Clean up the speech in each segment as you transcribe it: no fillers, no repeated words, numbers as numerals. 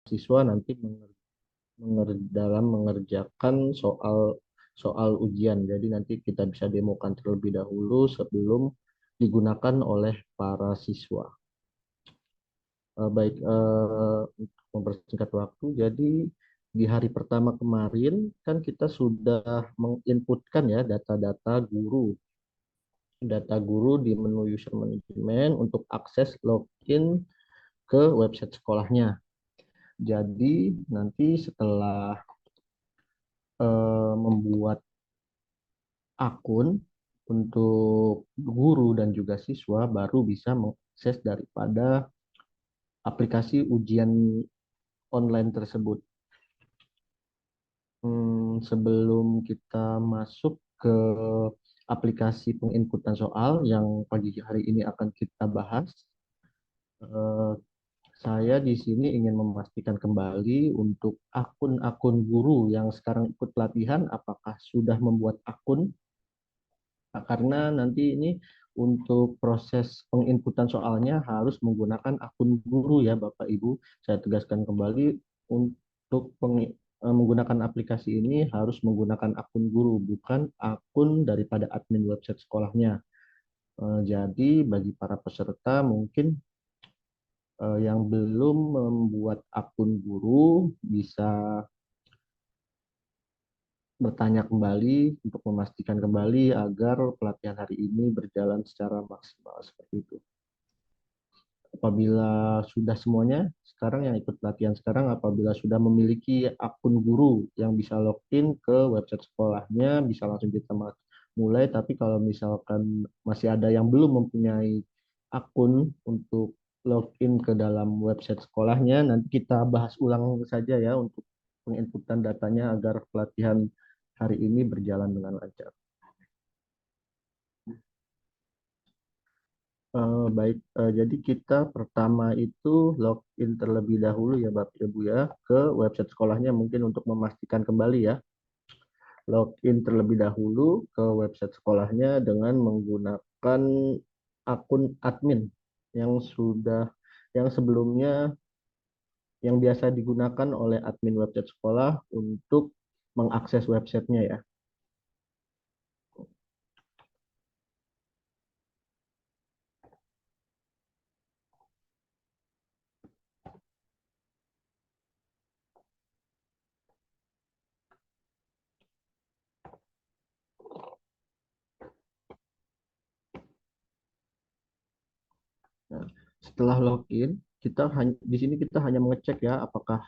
siswa nanti dalam mengerjakan soal soal ujian. Jadi nanti kita bisa demokan terlebih dahulu sebelum digunakan oleh para siswa. Baik, untuk mempersingkat waktu, jadi di hari pertama kemarin kan kita sudah menginputkan ya data guru di menu user management untuk akses login ke website sekolahnya. Jadi nanti setelah membuat akun untuk guru dan juga siswa baru bisa mengakses daripada aplikasi ujian online tersebut. Sebelum kita masuk ke aplikasi penginputan soal yang pagi hari ini akan kita bahas, eh, saya di sini ingin memastikan kembali untuk akun-akun guru yang sekarang ikut pelatihan, apakah sudah membuat akun. Nah, karena nanti ini untuk proses penginputan soalnya harus menggunakan akun guru ya Bapak Ibu. Saya tegaskan kembali untuk menggunakan aplikasi ini harus menggunakan akun guru, bukan akun daripada admin website sekolahnya. Jadi bagi para peserta mungkin yang belum membuat akun guru bisa bertanya kembali untuk memastikan kembali agar pelatihan hari ini berjalan secara maksimal seperti itu. Apabila sudah semuanya, sekarang yang ikut pelatihan sekarang apabila sudah memiliki akun guru yang bisa login ke website sekolahnya, bisa langsung kita mulai. Tapi kalau misalkan masih ada yang belum mempunyai akun untuk login ke dalam website sekolahnya, nanti kita bahas ulang saja ya untuk penginputan datanya agar pelatihan hari ini berjalan dengan lancar. Baik, jadi kita pertama itu login terlebih dahulu ya Bapak Ibu ya ke website sekolahnya mungkin untuk memastikan kembali ya. Login terlebih dahulu ke website sekolahnya dengan menggunakan akun admin yang sudah yang sebelumnya yang biasa digunakan oleh admin website sekolah untuk mengakses websitenya ya. Nah, setelah login, di sini kita hanya mengecek ya apakah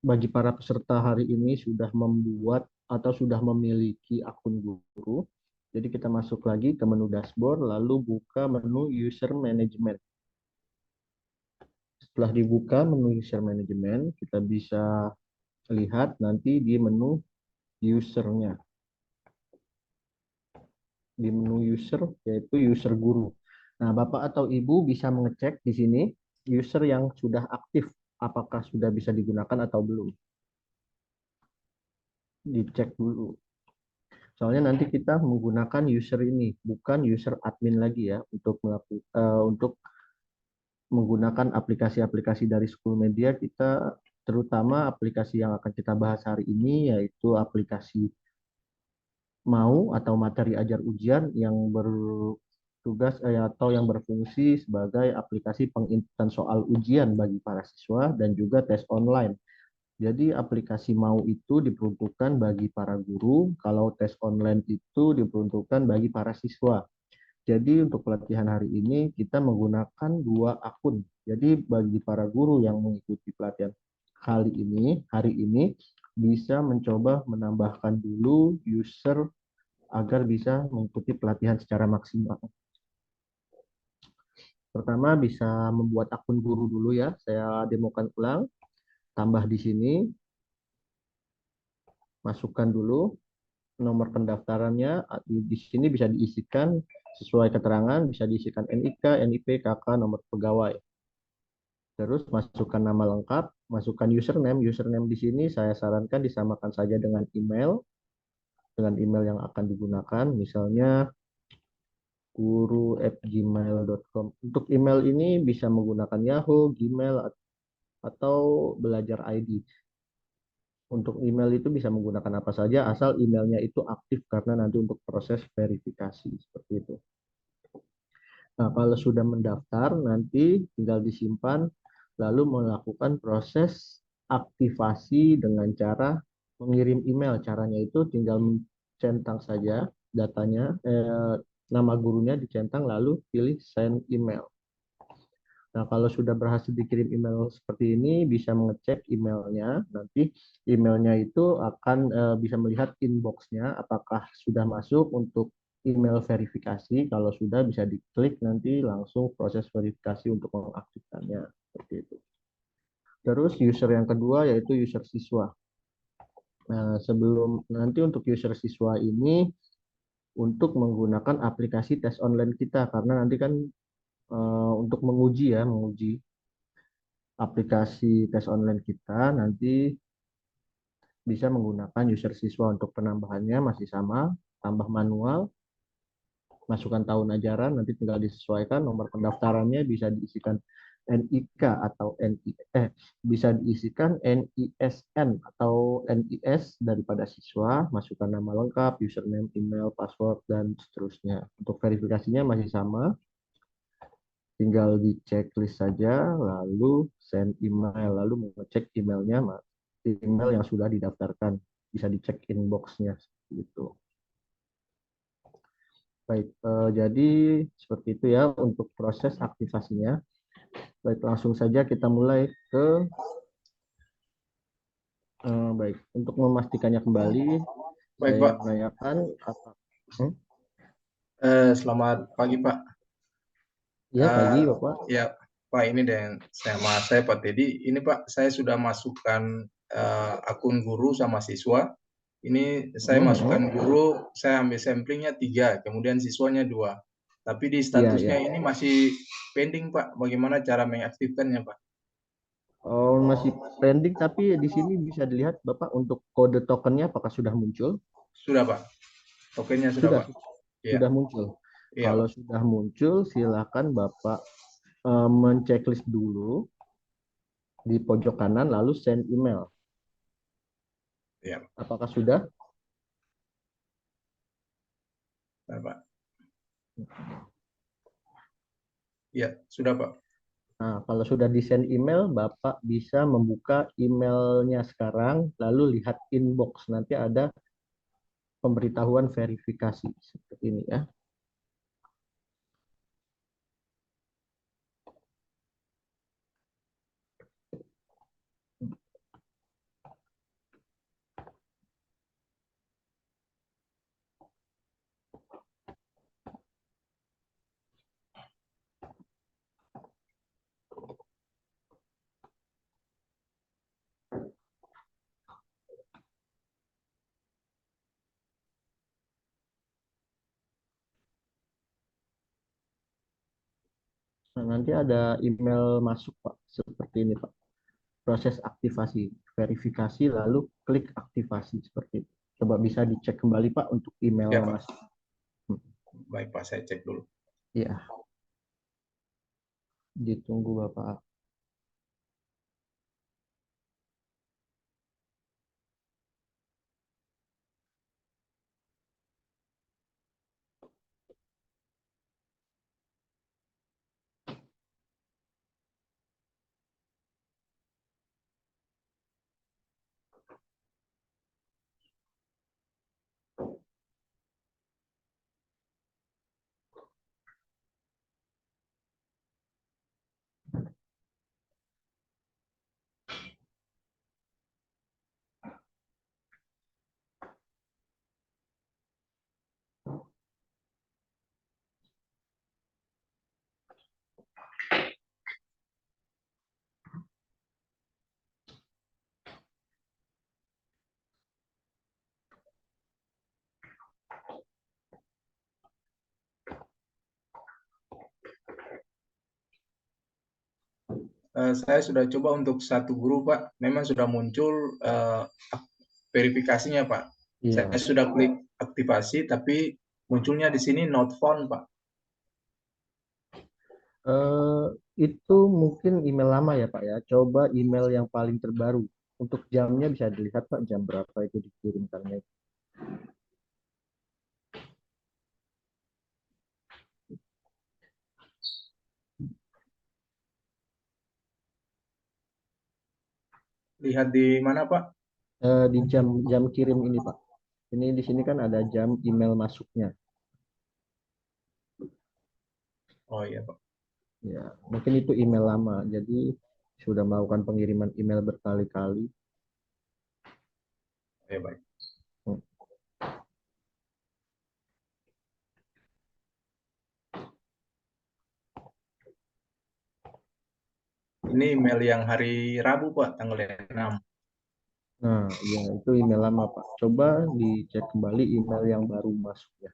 bagi para peserta hari ini sudah membuat atau sudah memiliki akun guru. Jadi kita masuk lagi ke menu dashboard, lalu buka menu user management. Setelah dibuka menu user management, kita bisa lihat nanti di menu usernya. Di menu user, yaitu user guru. Nah, Bapak atau Ibu bisa mengecek di sini user yang sudah aktif, apakah sudah bisa digunakan atau belum. Dicek dulu. Soalnya nanti kita menggunakan user ini, bukan user admin lagi ya, untuk menggunakan aplikasi-aplikasi dari School Media kita, terutama aplikasi yang akan kita bahas hari ini, yaitu aplikasi mau atau materi ajar ujian yang bertugas atau yang berfungsi sebagai aplikasi penginputan soal ujian bagi para siswa dan juga tes online. Jadi aplikasi mau itu diperuntukkan bagi para guru, kalau tes online itu diperuntukkan bagi para siswa. Jadi untuk pelatihan hari ini kita menggunakan dua akun. Jadi bagi para guru yang mengikuti pelatihan hari ini bisa mencoba menambahkan dulu user agar bisa mengikuti pelatihan secara maksimal. Pertama bisa membuat akun guru dulu ya. Saya demokan ulang. Tambah di sini, masukkan dulu nomor pendaftarannya. Di sini bisa diisikan sesuai keterangan, bisa diisikan NIK, NIP, KK, nomor pegawai. Terus masukkan nama lengkap, masukkan username. Username di sini saya sarankan disamakan saja dengan email yang akan digunakan. Misalnya guru@gmail.com. Untuk email ini bisa menggunakan Yahoo, Gmail, atau belajar ID. Untuk email itu bisa menggunakan apa saja asal emailnya itu aktif karena nanti untuk proses verifikasi seperti itu. Nah, kalau sudah mendaftar nanti tinggal disimpan lalu melakukan proses aktivasi dengan cara mengirim email. Caranya itu tinggal mencentang saja datanya, nama gurunya dicentang lalu pilih send email. Nah, kalau sudah berhasil dikirim email seperti ini, bisa mengecek emailnya. Nanti emailnya itu akan bisa melihat inbox-nya, apakah sudah masuk untuk email verifikasi. Kalau sudah, bisa diklik nanti langsung proses verifikasi untuk mengaktifkannya. Seperti itu. Terus user yang kedua yaitu user siswa. Nah, sebelum nanti untuk user siswa ini, untuk menggunakan aplikasi tes online kita, karena nanti kan untuk menguji ya, menguji aplikasi tes online kita nanti bisa menggunakan user siswa. Untuk penambahannya masih sama, tambah manual, masukkan tahun ajaran, nanti tinggal disesuaikan. Nomor pendaftarannya bisa diisikan NIK atau bisa diisikan NISN atau NIS daripada siswa, masukkan nama lengkap, username, email, password, dan seterusnya. Untuk verifikasinya masih sama, tinggal di checklist saja, lalu send email, lalu mengecek emailnya, email yang sudah didaftarkan, bisa dicek inbox-nya gitu. Baik, jadi seperti itu ya untuk proses aktivasinya. Baik, langsung saja kita mulai ke baik, untuk memastikannya kembali, Baik, saya Pak. menanyakan apa? Selamat pagi, Pak. Ya, pagi Bapak. Ya, Pak, ini dengan saya Pak Teddy. Ini Pak, saya sudah masukkan akun guru sama siswa. Ini saya masukkan guru, saya ambil samplingnya 3, kemudian siswanya 2. Tapi di Iya, statusnya ya. ini masih pending, Pak. Bagaimana cara mengaktifkannya, Pak? Oh, masih pending, tapi di sini bisa dilihat Bapak untuk kode tokennya apakah sudah muncul? Sudah, Pak. Tokennya sudah, Sudah, Pak. Iya, sudah muncul. iya, Kalau Pak. sudah muncul, silakan Bapak menceklis dulu di pojok kanan, lalu send email. Iya, Apakah sudah? Pak. Iya, sudah, Pak. Nah, kalau sudah di send email, Bapak bisa membuka emailnya sekarang, lalu lihat inbox. Nanti ada pemberitahuan verifikasi seperti ini ya. Nah, nanti ada email masuk Pak, seperti ini Pak. Proses aktivasi, verifikasi, lalu klik aktivasi seperti itu. Coba bisa dicek kembali Pak untuk email Iya, yang Pak. masuk. Hmm, Baik, Pak. Saya cek dulu. Iya, ditunggu Bapak. Saya sudah coba untuk satu guru, Pak. Memang sudah muncul verifikasinya, Pak. Saya Iya. sudah klik aktivasi, tapi munculnya di sini not found, Pak. Itu mungkin email lama ya Pak ya. Coba email yang paling terbaru. Untuk jamnya bisa dilihat Pak, jam berapa itu dikirimkannya. Lihat di mana, Pak? Di jam jam kirim ini Pak. Ini di sini kan ada jam email masuknya. Oh iya, Pak. Ya, mungkin itu email lama. Jadi sudah melakukan pengiriman email berkali-kali. Ya, baik. Hmm. Ini email yang hari Rabu, Pak, tanggal 6. Nah, ya itu email lama Pak. Coba dicek kembali email yang baru masuk ya.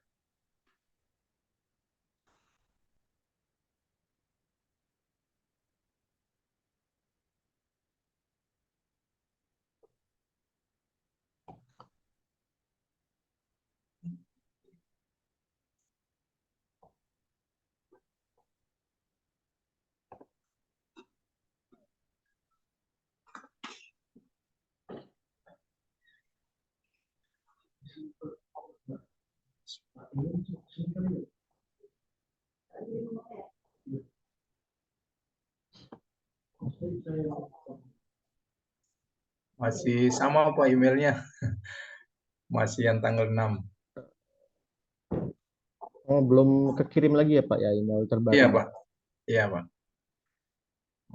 Masih sama, Pak, emailnya. Masih yang tanggal 6. Oh, belum kekirim lagi ya Pak ya email Iya, terbarunya. Pak. Iya, Pak.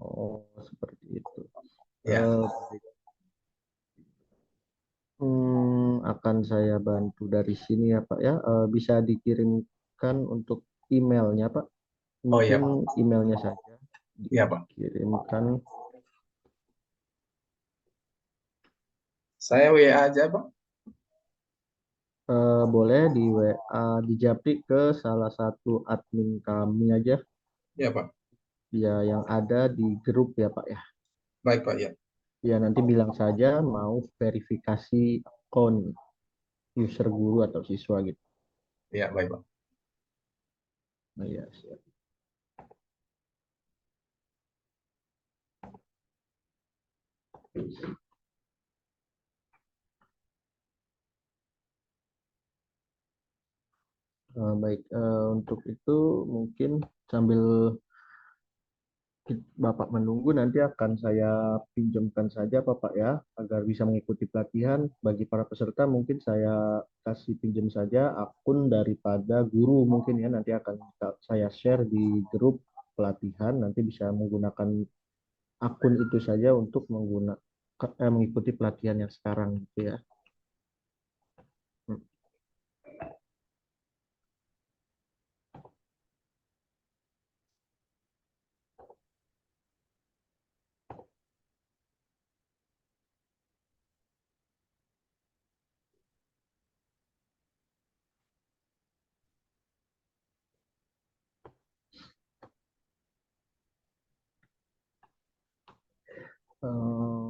Oh, seperti itu. Iya. Baik. Akan saya bantu dari sini ya Pak ya. Bisa dikirimkan untuk emailnya Pak. Oh iya, Mungkin Pak. emailnya saja Iya, Pak. dikirimkan. Saya WA aja, Pak. Boleh di WA di japri ke salah satu admin kami aja. Iya, Pak. Ya, yang ada di grup ya Pak ya. Baik, Pak, ya. Ya, nanti bilang saja mau verifikasi akun user guru atau siswa gitu. Iya, baik, Pak. Nah, ya, siap. Baik, untuk itu mungkin sambil Bapak menunggu nanti akan saya pinjamkan saja Bapak ya agar bisa mengikuti pelatihan. Bagi para peserta mungkin saya kasih pinjam saja akun daripada guru mungkin ya nanti akan saya share di grup pelatihan nanti bisa menggunakan akun itu saja untuk mengikuti pelatihan yang sekarang gitu ya. Hmm.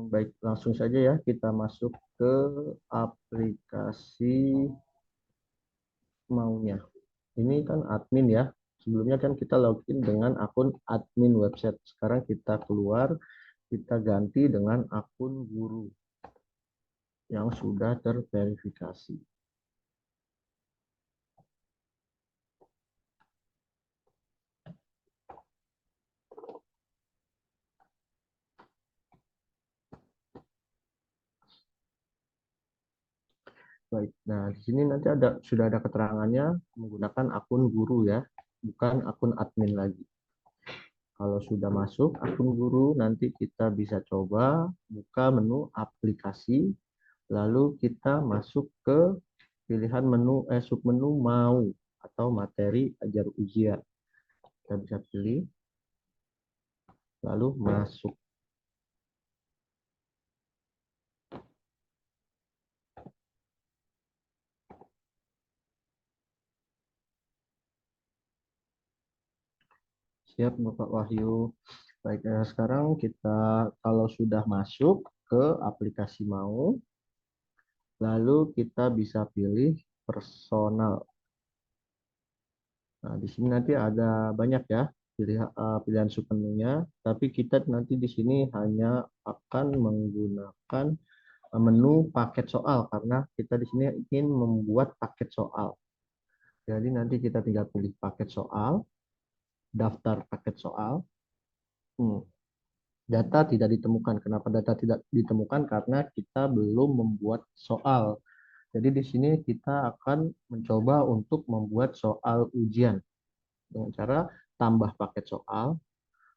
Baik, langsung saja ya kita masuk ke aplikasi maunya. Ini kan admin ya. Sebelumnya kan kita login dengan akun admin website. Sekarang kita keluar, kita ganti dengan akun guru yang sudah terverifikasi. Baik, nah di sini nanti sudah ada keterangannya menggunakan akun guru ya, bukan akun admin lagi. Kalau sudah masuk akun guru, nanti kita bisa coba buka menu aplikasi, lalu kita masuk ke pilihan menu submenu mau atau materi ajar ujian. Kita bisa pilih, lalu masuk. Siap, Bapak Wahyu. Baik, sekarang kita kalau sudah masuk ke aplikasi mau, lalu kita bisa pilih personal. Nah, di sini nanti ada banyak ya. pilihan submenunya, tapi kita nanti di sini hanya akan menggunakan menu paket soal karena kita di sini ingin membuat paket soal. Jadi nanti kita tinggal pilih paket soal, daftar paket soal. Data tidak ditemukan. Kenapa data tidak ditemukan? Karena kita belum membuat soal. Jadi di sini kita akan mencoba untuk membuat soal ujian dengan cara tambah paket soal.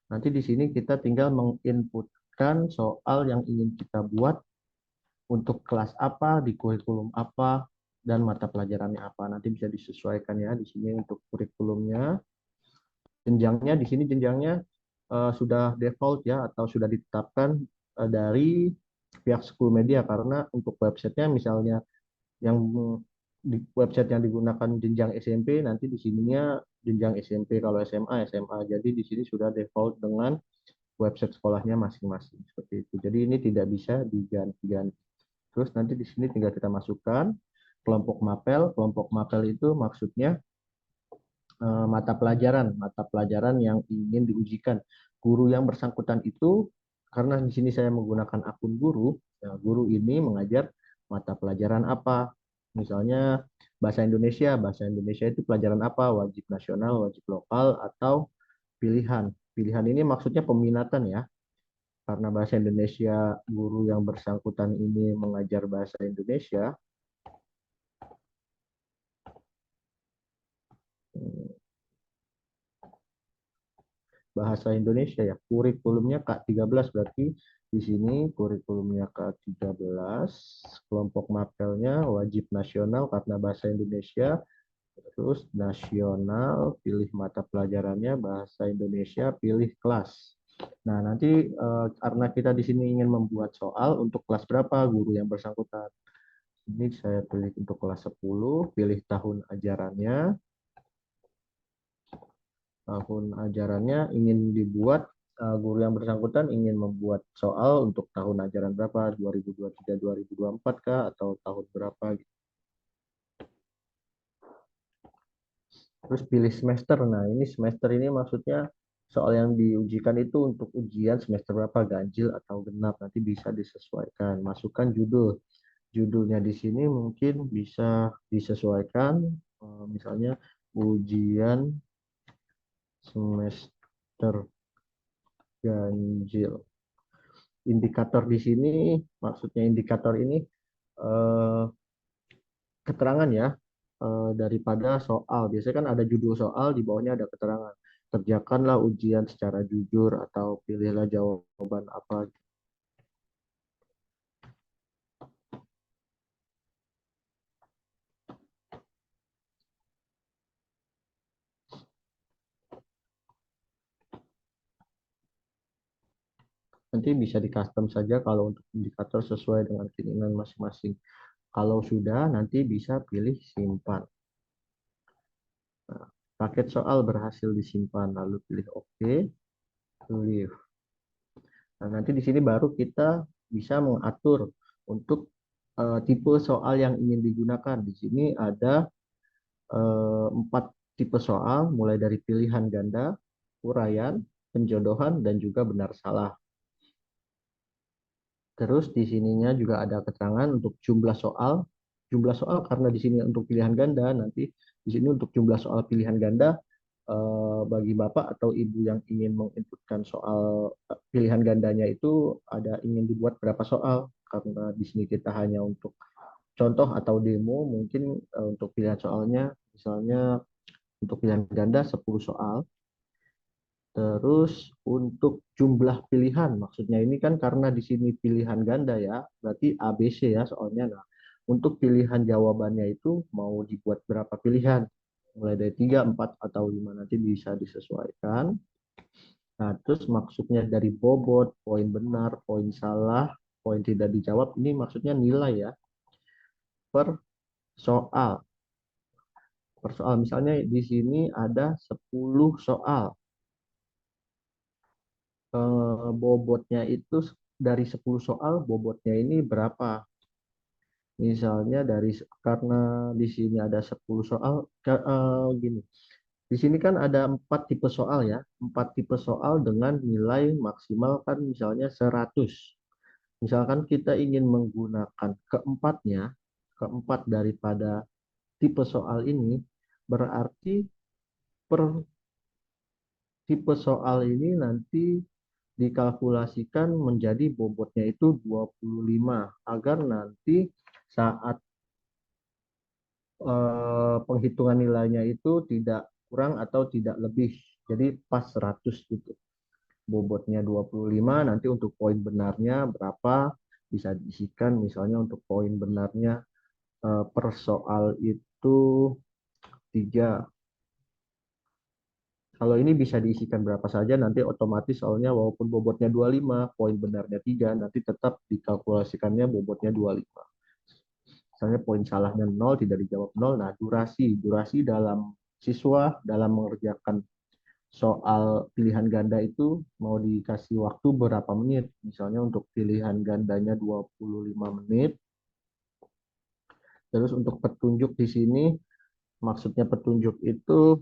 Nanti di sini kita tinggal menginputkan soal yang ingin kita buat untuk kelas apa, di kurikulum apa, dan mata pelajarannya apa. Nanti bisa disesuaikan ya di sini untuk kurikulumnya. Jenjangnya di sini jenjangnya sudah default ya atau sudah ditetapkan dari pihak School Media karena untuk websitenya misalnya yang di website yang digunakan jenjang SMP nanti di sininya jenjang SMP kalau SMA SMA jadi di sini sudah default dengan website sekolahnya masing-masing seperti itu jadi ini tidak bisa diganti-ganti terus nanti di sini tinggal kita masukkan kelompok mapel itu maksudnya mata pelajaran yang ingin diujikan guru yang bersangkutan itu karena di sini saya menggunakan akun guru ya, guru ini mengajar mata pelajaran apa misalnya bahasa Indonesia itu pelajaran apa wajib nasional wajib lokal atau pilihan ini maksudnya peminatan ya karena bahasa Indonesia guru yang bersangkutan ini mengajar bahasa Indonesia bahasa Indonesia ya. Kurikulumnya K13 berarti di sini kurikulumnya K13, kelompok mapelnya wajib nasional karena bahasa Indonesia, terus nasional, pilih mata pelajarannya bahasa Indonesia, pilih kelas. Nah, nanti karena kita di sini ingin membuat soal untuk kelas berapa guru yang bersangkutan. Ini saya pilih untuk kelas 10, pilih tahun ajarannya, ingin dibuat guru yang bersangkutan ingin membuat soal untuk tahun ajaran berapa 2023 2024 kah atau tahun berapa gitu. Terus pilih semester. Nah, ini semester ini maksudnya soal yang diujikan itu untuk ujian semester berapa ganjil atau genap nanti bisa disesuaikan. Masukkan judul. Judulnya di sini mungkin bisa disesuaikan misalnya ujian semester ganjil. Indikator di sini, maksudnya indikator ini eh, keterangan ya daripada soal. Biasanya kan ada judul soal, di bawahnya ada keterangan. Kerjakanlah ujian secara jujur atau pilihlah jawaban apa. Nanti bisa di custom saja kalau untuk indikator sesuai dengan keinginan masing-masing. Kalau sudah, nanti bisa pilih simpan. Nah, paket soal berhasil disimpan, lalu pilih OK, leave. Nah, nanti di sini baru kita bisa mengatur untuk tipe soal yang ingin digunakan. Di sini ada 4 tipe soal, mulai dari pilihan ganda, uraian, penjodohan, dan juga benar salah. Terus di sininya juga ada keterangan untuk jumlah soal. Jumlah soal karena di sini untuk pilihan ganda, nanti di sini untuk jumlah soal pilihan ganda bagi Bapak atau Ibu yang ingin menginputkan soal pilihan gandanya itu ada ingin dibuat berapa soal karena di sini kita hanya untuk contoh atau demo mungkin untuk pilihan soalnya misalnya untuk pilihan ganda 10 soal. Terus untuk jumlah pilihan, maksudnya ini kan karena di sini pilihan ganda ya, berarti ABC ya soalnya. Nah, untuk pilihan jawabannya itu mau dibuat berapa pilihan? Mulai dari 3, 4, atau 5 nanti bisa disesuaikan. Nah, terus maksudnya dari bobot, poin benar, poin salah, poin tidak dijawab, ini maksudnya nilai ya per soal. Per soal misalnya di sini ada 10 soal. Bobotnya itu dari 10 soal bobotnya ini berapa? Misalnya karena di sini ada 10 soal gini. Di sini kan ada 4 tipe soal ya. 4 tipe soal dengan nilai maksimal kan misalnya 100. Misalkan kita ingin menggunakan keempat daripada tipe soal ini, berarti per tipe soal ini nanti dikalkulasikan menjadi bobotnya itu 25 agar nanti saat penghitungan nilainya itu tidak kurang atau tidak lebih. Jadi pas 100 gitu. Bobotnya 25, nanti untuk poin benarnya berapa bisa diisikan, misalnya untuk poin benarnya per soal itu 3. Kalau ini bisa diisikan berapa saja, nanti otomatis soalnya walaupun bobotnya 25, poin benarnya 3, nanti tetap dikalkulasikannya bobotnya 25. Misalnya poin salahnya 0, tidak dijawab 0. Nah, durasi dalam siswa dalam mengerjakan soal pilihan ganda itu mau dikasih waktu berapa menit. Misalnya untuk pilihan gandanya 25 menit. Terus untuk petunjuk di sini, maksudnya petunjuk itu,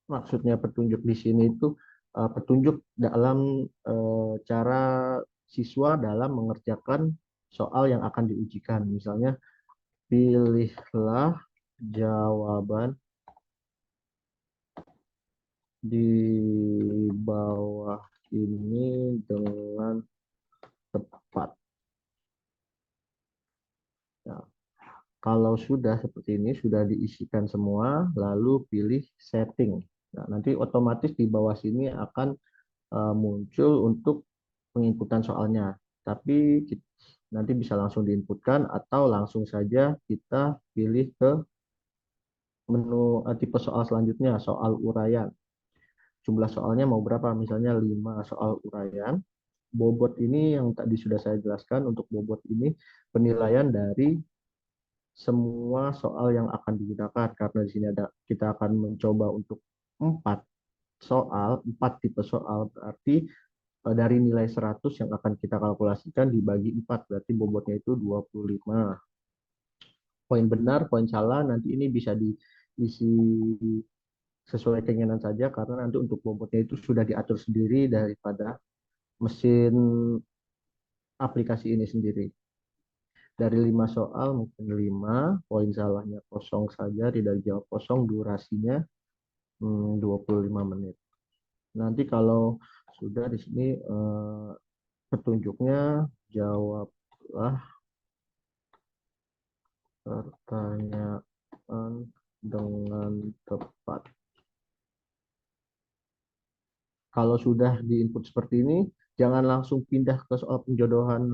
maksudnya petunjuk di sini itu petunjuk dalam cara siswa dalam mengerjakan soal yang akan diujikan. Misalnya, pilihlah jawaban di bawah ini dengan tepat. Nah, kalau sudah seperti ini, sudah diisikan semua, lalu pilih setting. Nah, nanti otomatis di bawah sini akan muncul untuk penginputan soalnya. Tapi nanti bisa langsung diinputkan atau langsung saja kita pilih ke menu tipe soal selanjutnya, soal uraian. Jumlah soalnya mau berapa? Misalnya 5 soal uraian. Bobot ini yang tadi sudah saya jelaskan, untuk bobot ini penilaian dari semua soal yang akan digunakan, karena di sini ada kita akan mencoba untuk 4 tipe soal, berarti dari nilai 100 yang akan kita kalkulasikan dibagi 4, berarti bobotnya itu 25. Poin benar, poin salah nanti ini bisa diisi sesuai keinginan saja, karena nanti untuk bobotnya itu sudah diatur sendiri daripada mesin aplikasi ini sendiri. Dari 5 soal mungkin 5, poin salahnya kosong saja, tidak dijawab kosong, durasinya 25 menit. Nanti kalau sudah di sini petunjuknya, jawablah pertanyaan dengan tepat. Kalau sudah diinput seperti ini, jangan langsung pindah ke soal penjodohan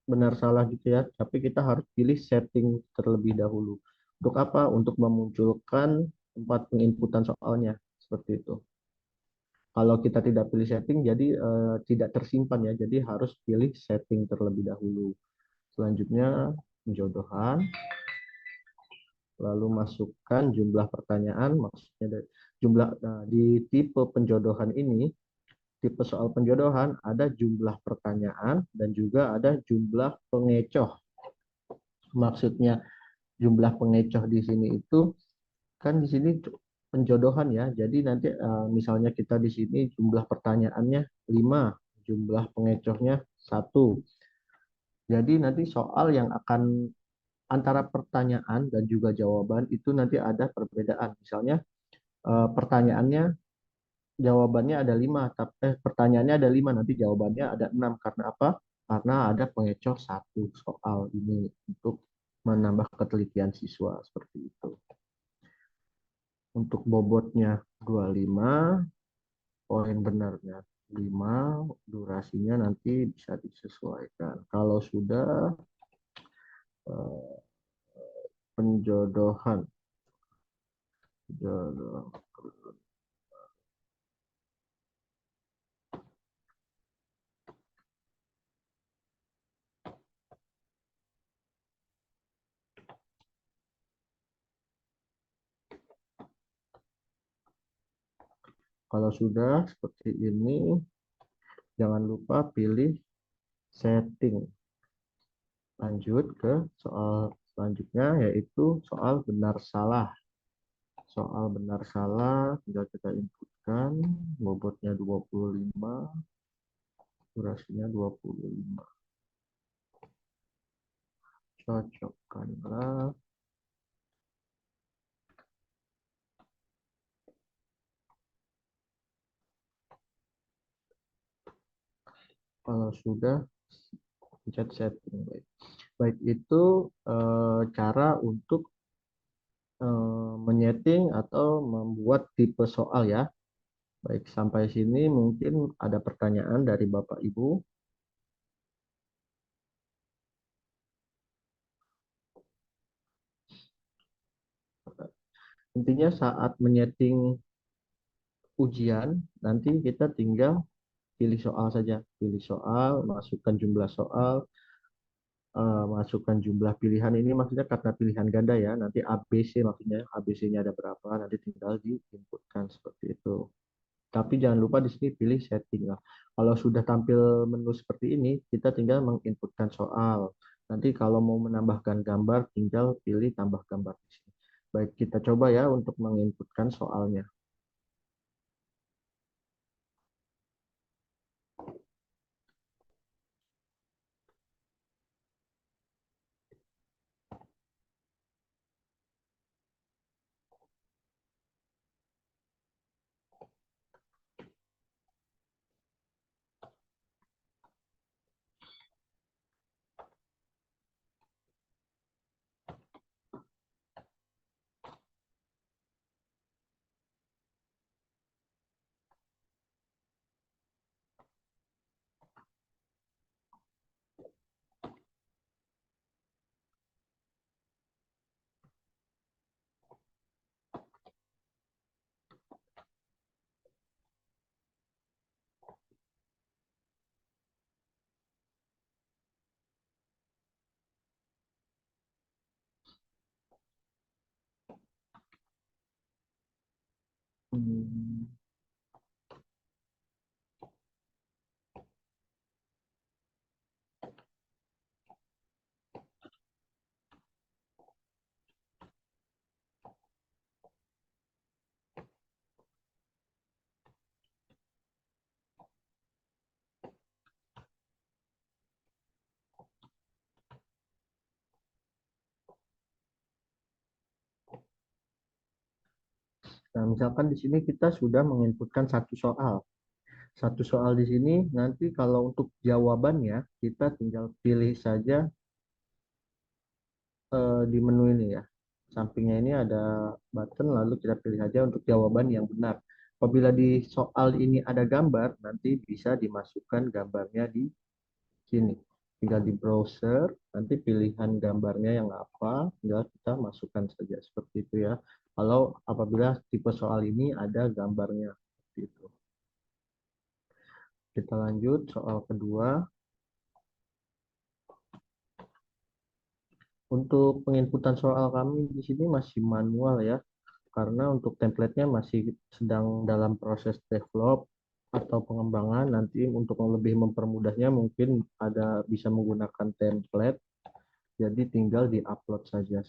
benar salah gitu ya, tapi kita harus pilih setting terlebih dahulu. Untuk apa? Untuk memunculkan tempat penginputan soalnya, seperti itu. Kalau kita tidak pilih setting, jadi tidak tersimpan ya, jadi harus pilih setting terlebih dahulu. Selanjutnya, penjodohan, lalu masukkan jumlah pertanyaan, maksudnya jumlah. Nah, di tipe penjodohan ini, tipe soal penjodohan ada jumlah pertanyaan dan juga ada jumlah pengecoh. Maksudnya jumlah pengecoh di sini itu kan di sini penjodohan ya. Jadi nanti misalnya kita di sini jumlah pertanyaannya 5, jumlah pengecohnya 1. Jadi nanti soal yang akan antara pertanyaan dan juga jawaban itu nanti ada perbedaan. Misalnya pertanyaannya jawabannya ada 5, tapi pertanyaannya ada 5, nanti jawabannya ada 6. Karena apa? Karena ada pengecoh 1 soal ini untuk menambah ketelitian siswa seperti itu. Untuk bobotnya 25, poin benarnya 5, durasinya nanti bisa disesuaikan. Kalau sudah eh, penjodohan, jodoh. Kalau sudah seperti ini, jangan lupa pilih setting. Lanjut ke soal selanjutnya, yaitu soal benar salah. Soal benar salah tinggal kita inputkan, bobotnya 25, durasinya 25. Cocokkanlah. Kalau sudah, pencet setting. Baik, baik itu cara untuk menyeting atau membuat tipe soal ya. Baik, sampai sini mungkin ada pertanyaan dari Bapak Ibu. Intinya saat menyeting ujian, nanti kita tinggal pilih soal saja. Pilih soal, masukkan jumlah soal, masukkan jumlah pilihan. Ini maksudnya kata pilihan ganda ya. Nanti ABC maksudnya, ABC-nya ada berapa, nanti tinggal diinputkan seperti itu. Tapi jangan lupa di sini pilih setting lah. Kalau sudah tampil menu seperti ini, kita tinggal menginputkan soal. Nanti kalau mau menambahkan gambar, tinggal pilih tambah gambar di sini. Baik, kita coba ya untuk menginputkan soalnya. Hmm. Nah, misalkan di sini kita sudah menginputkan satu soal. Satu soal di sini, nanti kalau untuk jawabannya, kita tinggal pilih saja di menu ini ya. Sampingnya ini ada button, lalu kita pilih saja untuk jawaban yang benar. Apabila di soal ini ada gambar, nanti bisa dimasukkan gambarnya di sini. Tinggal di browser, nanti pilihan gambarnya yang apa, tinggal kita masukkan saja seperti itu ya. Kalau apabila tipe soal ini ada gambarnya, seperti itu. Kita lanjut soal kedua. Untuk penginputan soal kami di sini masih manual ya, karena untuk template-nya masih sedang dalam proses develop atau pengembangan. Nanti untuk lebih mempermudahnya mungkin ada bisa menggunakan template, jadi tinggal di-upload saja.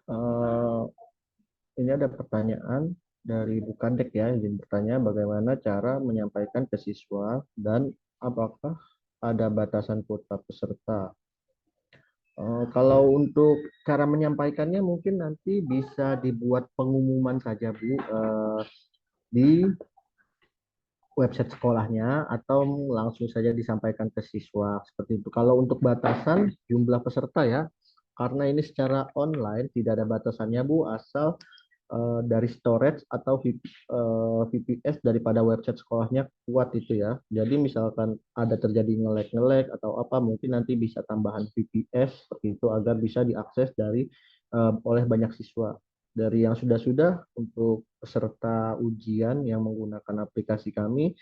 Eh, ini ada pertanyaan dari Bukandek ya, izin bertanya bagaimana cara menyampaikan ke siswa dan apakah ada batasan kuota peserta. Kalau untuk cara menyampaikannya mungkin nanti bisa dibuat pengumuman saja Bu, di website sekolahnya atau langsung saja disampaikan ke siswa seperti itu. Kalau untuk batasan jumlah peserta ya, karena ini secara online tidak ada batasannya Bu, asal dari storage atau VPS daripada website sekolahnya kuat itu ya. Jadi misalkan ada terjadi nge-lag atau apa, mungkin nanti bisa tambahan VPS seperti itu agar bisa diakses dari oleh banyak siswa. Dari yang sudah-sudah untuk peserta ujian yang menggunakan aplikasi kami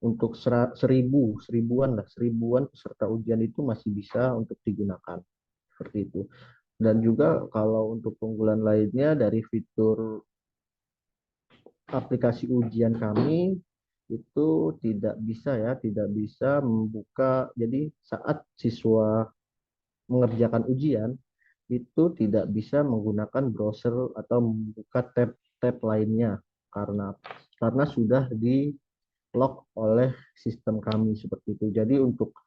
untuk seribuan peserta ujian itu masih bisa untuk digunakan seperti itu. Dan juga kalau untuk keunggulan lainnya dari fitur aplikasi ujian kami itu tidak bisa membuka. Jadi saat siswa mengerjakan ujian itu tidak bisa menggunakan browser atau membuka tab-tab lainnya karena sudah di lock oleh sistem kami seperti itu. Jadi untuk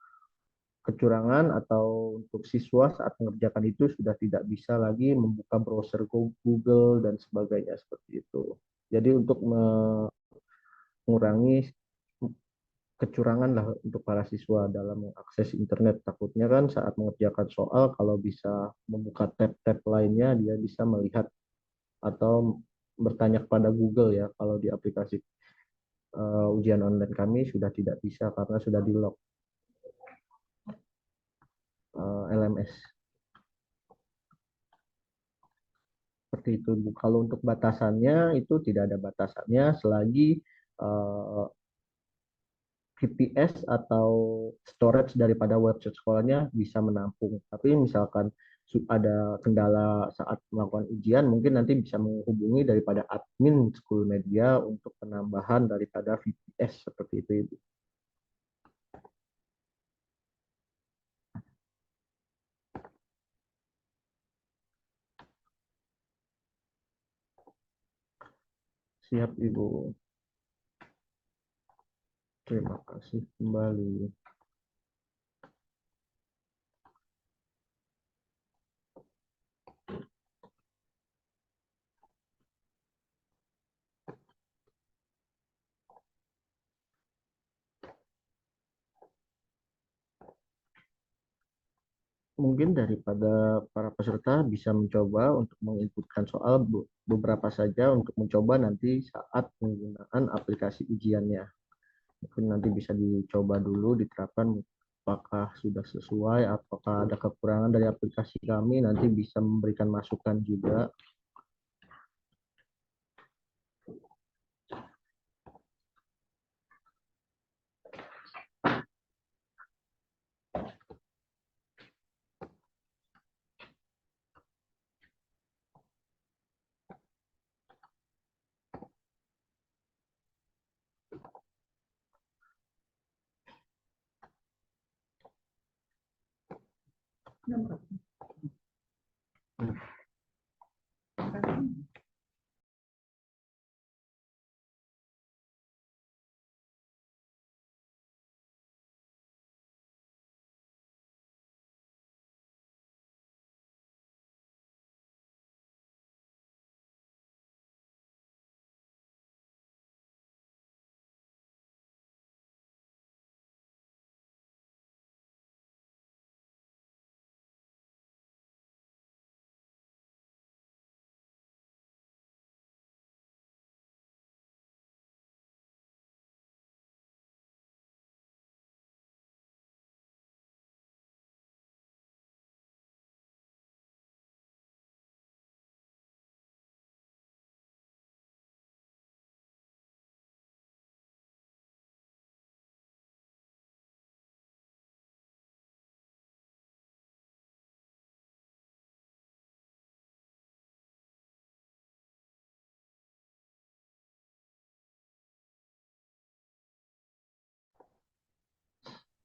kecurangan atau untuk siswa saat mengerjakan itu sudah tidak bisa lagi membuka browser Google dan sebagainya seperti itu. Jadi untuk mengurangi kecurangan lah untuk para siswa dalam mengakses internet. Takutnya kan saat mengerjakan soal kalau bisa membuka tab-tab lainnya dia bisa melihat atau bertanya kepada Google ya. Kalau di aplikasi ujian online kami sudah tidak bisa karena sudah di lock LMS. Seperti itu Bu. Kalau untuk batasannya itu tidak ada batasannya selagi VPS atau storage daripada website sekolahnya bisa menampung. Tapi misalkan ada kendala saat melakukan ujian, mungkin nanti bisa menghubungi daripada admin School Media untuk penambahan daripada VPS seperti itu, Ibu. Siap, Ibu. Terima kasih kembali. Mungkin daripada para peserta bisa mencoba untuk menginputkan soal beberapa saja untuk mencoba nanti saat penggunaan aplikasi ujiannya. Mungkin nanti bisa dicoba dulu diterapkan apakah sudah sesuai, apakah ada kekurangan dari aplikasi kami, nanti bisa memberikan masukan juga.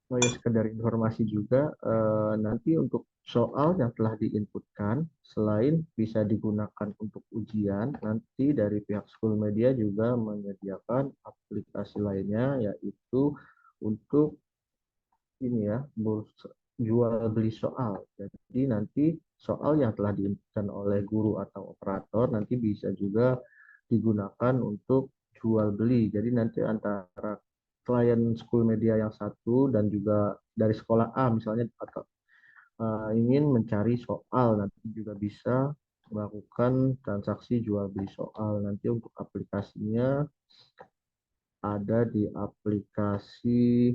Oh ya, sekedar informasi juga, nanti untuk soal yang telah diinputkan, selain bisa digunakan untuk ujian, nanti dari pihak School Media juga menyediakan aplikasi lainnya, yaitu untuk ini ya, jual beli soal. Jadi nanti soal yang telah diinputkan oleh guru atau operator nanti bisa juga digunakan untuk jual beli. Jadi nanti antara klien school media yang satu dan juga dari sekolah A misalnya atau ingin mencari soal nanti juga bisa melakukan transaksi jual beli soal. Nanti untuk aplikasinya ada di aplikasi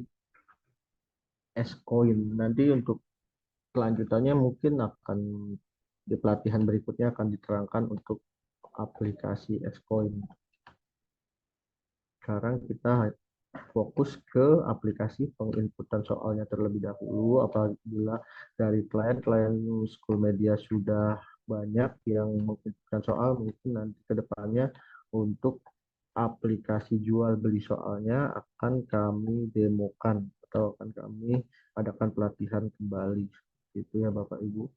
Scoin. Nanti untuk kelanjutannya mungkin akan di pelatihan berikutnya akan diterangkan untuk aplikasi Xcoin. Sekarang kita fokus ke aplikasi penginputan soalnya terlebih dahulu. Apabila dari klien-klien school media sudah banyak yang menginputkan soal, mungkin nanti ke depannya untuk aplikasi jual beli soalnya akan kami demokan atau akan kami adakan pelatihan kembali. Itu ya Bapak Ibu.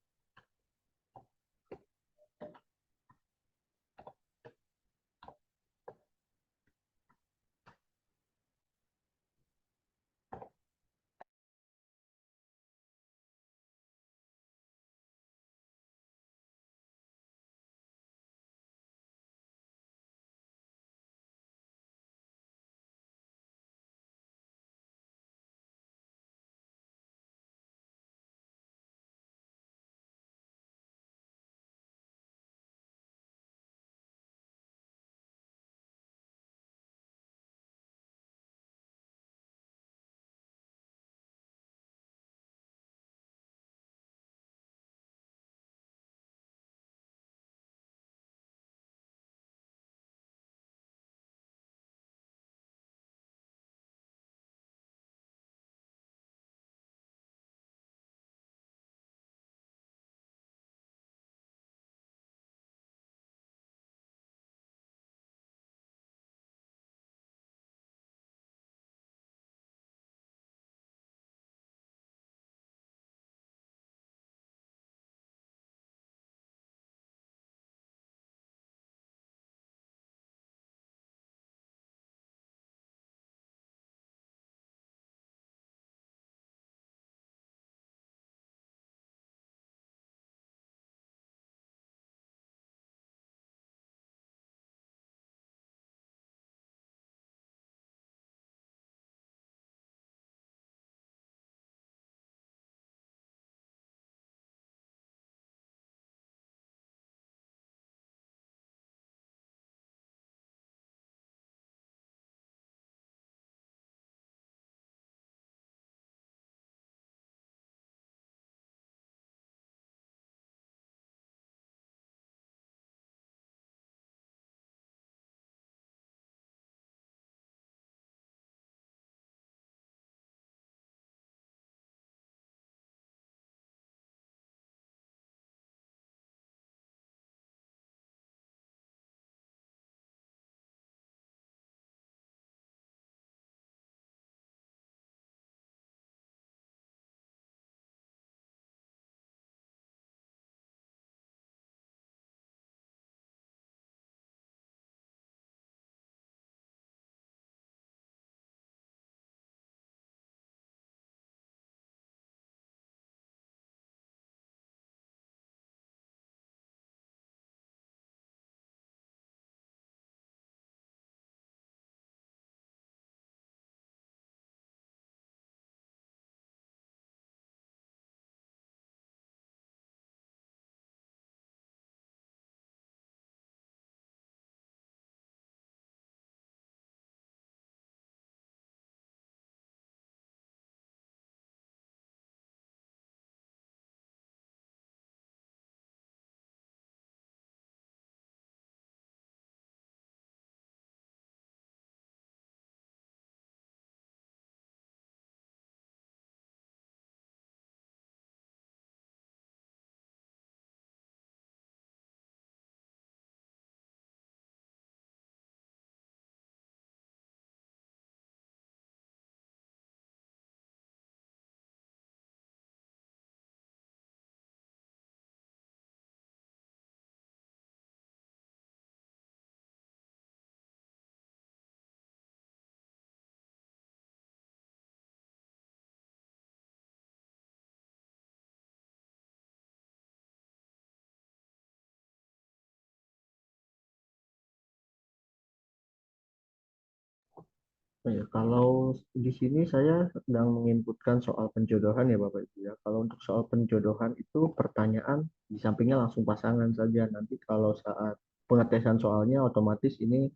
Ya, kalau di sini saya sedang menginputkan soal penjodohan ya Bapak Ibu ya. Kalau untuk soal penjodohan itu pertanyaan di sampingnya langsung pasangan saja. Nanti kalau saat pengetesan soalnya otomatis ini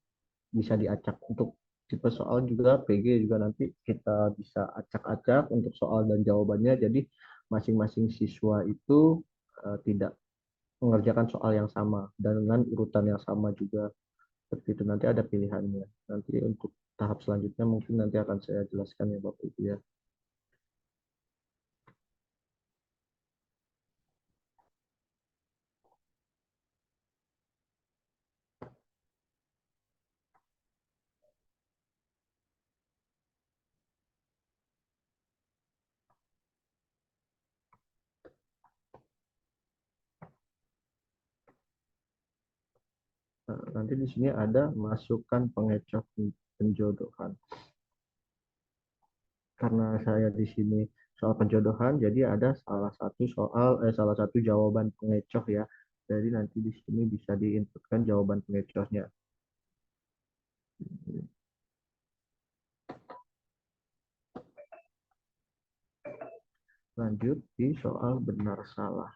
bisa diacak untuk tipe soal juga PG juga nanti kita bisa acak-acak untuk soal dan jawabannya. Jadi masing-masing siswa itu tidak mengerjakan soal yang sama dan dengan urutan yang sama juga. Seperti itu nanti ada pilihannya. Nanti untuk tahap selanjutnya mungkin nanti akan saya jelaskan ya Bapak Ibu ya. Nah, nanti di sini ada masukan pengecoh penjodohan. Karena saya di sini soal penjodohan, jadi ada salah satu jawaban pengecoh ya. Jadi nanti di sini bisa diinputkan jawaban pengecohnya. Lanjut di soal benar salah.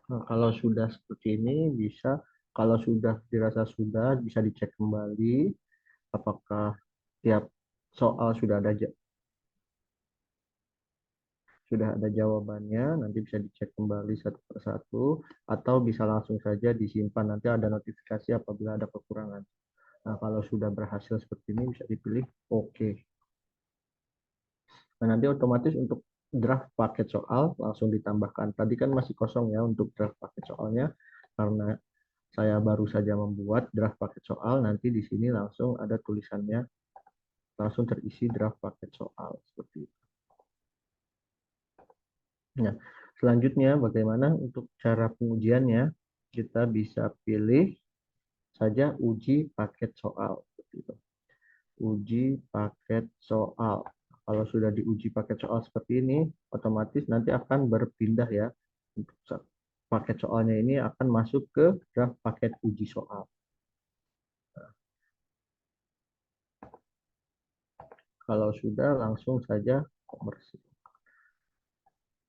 Nah, kalau sudah seperti ini kalau sudah dirasa sudah bisa dicek kembali apakah tiap soal sudah ada jawabannya, nanti bisa dicek kembali satu persatu, atau bisa langsung saja disimpan, nanti ada notifikasi apabila ada kekurangan. Nah, kalau sudah berhasil seperti ini, bisa dipilih OK. Nah, nanti otomatis untuk draft paket soal langsung ditambahkan. Tadi kan masih kosong ya untuk draft paket soalnya, karena saya baru saja membuat draft paket soal, nanti di sini langsung ada tulisannya, langsung terisi draft paket soal, seperti itu. Nah, selanjutnya bagaimana untuk cara pengujiannya? Kita bisa pilih saja uji paket soal. Uji paket soal. Kalau sudah diuji paket soal seperti ini, otomatis nanti akan berpindah ya. Untuk paket soalnya ini akan masuk ke draft paket uji soal. Kalau sudah langsung saja komersil.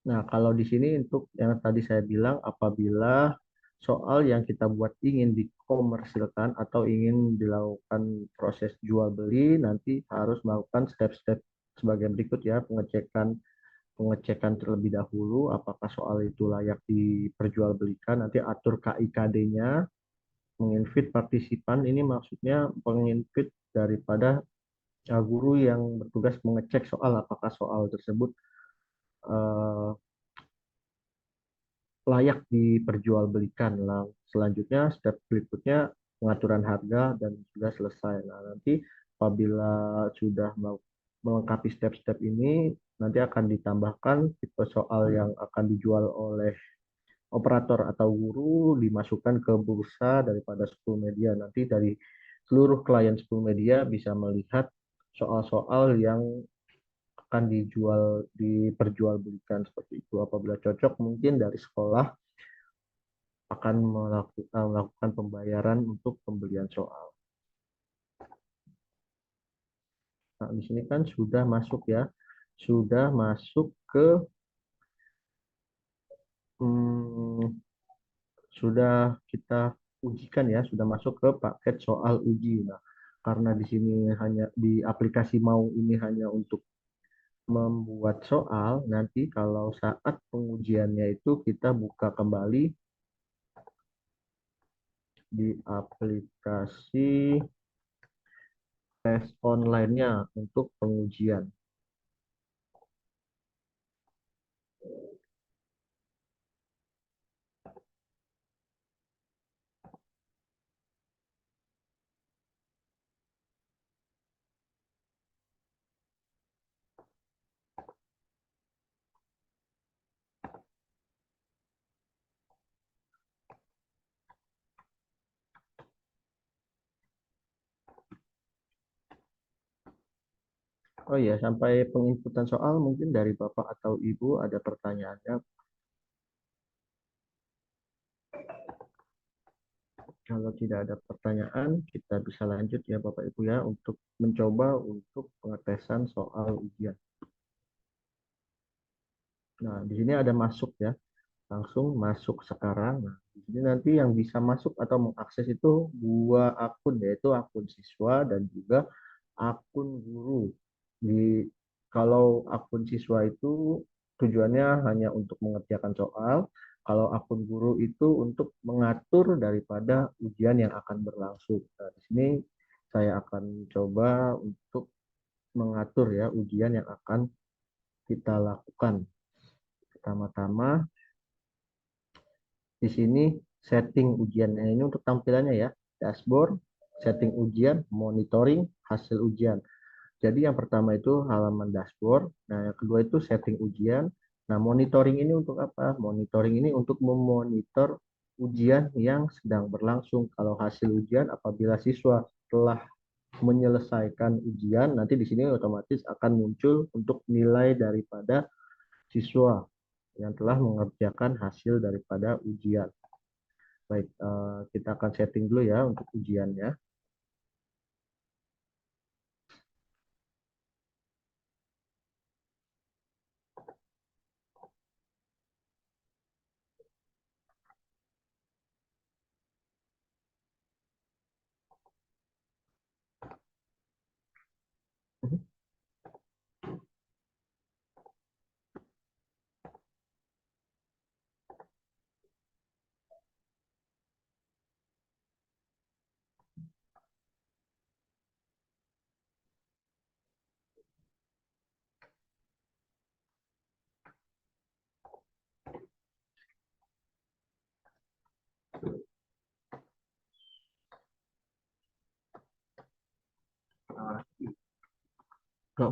Nah, kalau di sini untuk yang tadi saya bilang, apabila soal yang kita buat ingin dikomersilkan atau ingin dilakukan proses jual beli, nanti harus melakukan step-step sebagai berikut ya, pengecekan terlebih dahulu apakah soal itu layak diperjualbelikan, nanti atur KIKD-nya, menginvite partisipan, ini maksudnya menginvite daripada guru yang bertugas mengecek soal apakah soal tersebut eh, layak diperjualbelikan. Nah, selanjutnya step berikutnya pengaturan harga dan sudah selesai. Nah, nanti apabila sudah melengkapi step-step ini, nanti akan ditambahkan tipe soal yang akan dijual oleh operator atau guru dimasukkan ke bursa daripada School Media. Nanti dari seluruh klien School Media bisa melihat soal-soal yang akan diperjualbelikan seperti itu. Apabila cocok, mungkin dari sekolah akan melakukan pembayaran untuk pembelian soal. Nah, di sini kan sudah masuk ya, sudah masuk ke hmm, sudah kita ujikan ya, sudah masuk ke paket soal uji. Nah, karena di sini hanya di aplikasi mau ini hanya untuk membuat soal, nanti kalau saat pengujiannya itu kita buka kembali di aplikasi tes online-nya untuk pengujian. Oh iya, sampai penginputan soal mungkin dari Bapak atau Ibu ada pertanyaannya. Kalau tidak ada pertanyaan, kita bisa lanjut ya Bapak Ibu ya untuk mencoba untuk pengetesan soal ujian. Nah, di sini ada masuk ya, langsung masuk sekarang. Nah, di sini nanti yang bisa masuk atau mengakses itu dua akun, yaitu akun siswa dan juga akun guru. Di kalau akun siswa itu tujuannya hanya untuk mengerjakan soal, kalau akun guru itu untuk mengatur daripada ujian yang akan berlangsung. Nah, di sini saya akan coba untuk mengatur ya ujian yang akan kita lakukan. Pertama-tama di sini setting ujiannya ini untuk tampilannya ya, dashboard, setting ujian, monitoring, hasil ujian. Jadi yang pertama itu halaman dashboard, nah yang kedua itu setting ujian. Nah, monitoring ini untuk apa? Monitoring ini untuk memonitor ujian yang sedang berlangsung. Kalau hasil ujian apabila siswa telah menyelesaikan ujian, nanti di sini otomatis akan muncul untuk nilai daripada siswa yang telah mengerjakan hasil daripada ujian. Baik, kita akan setting dulu ya untuk ujiannya. Ke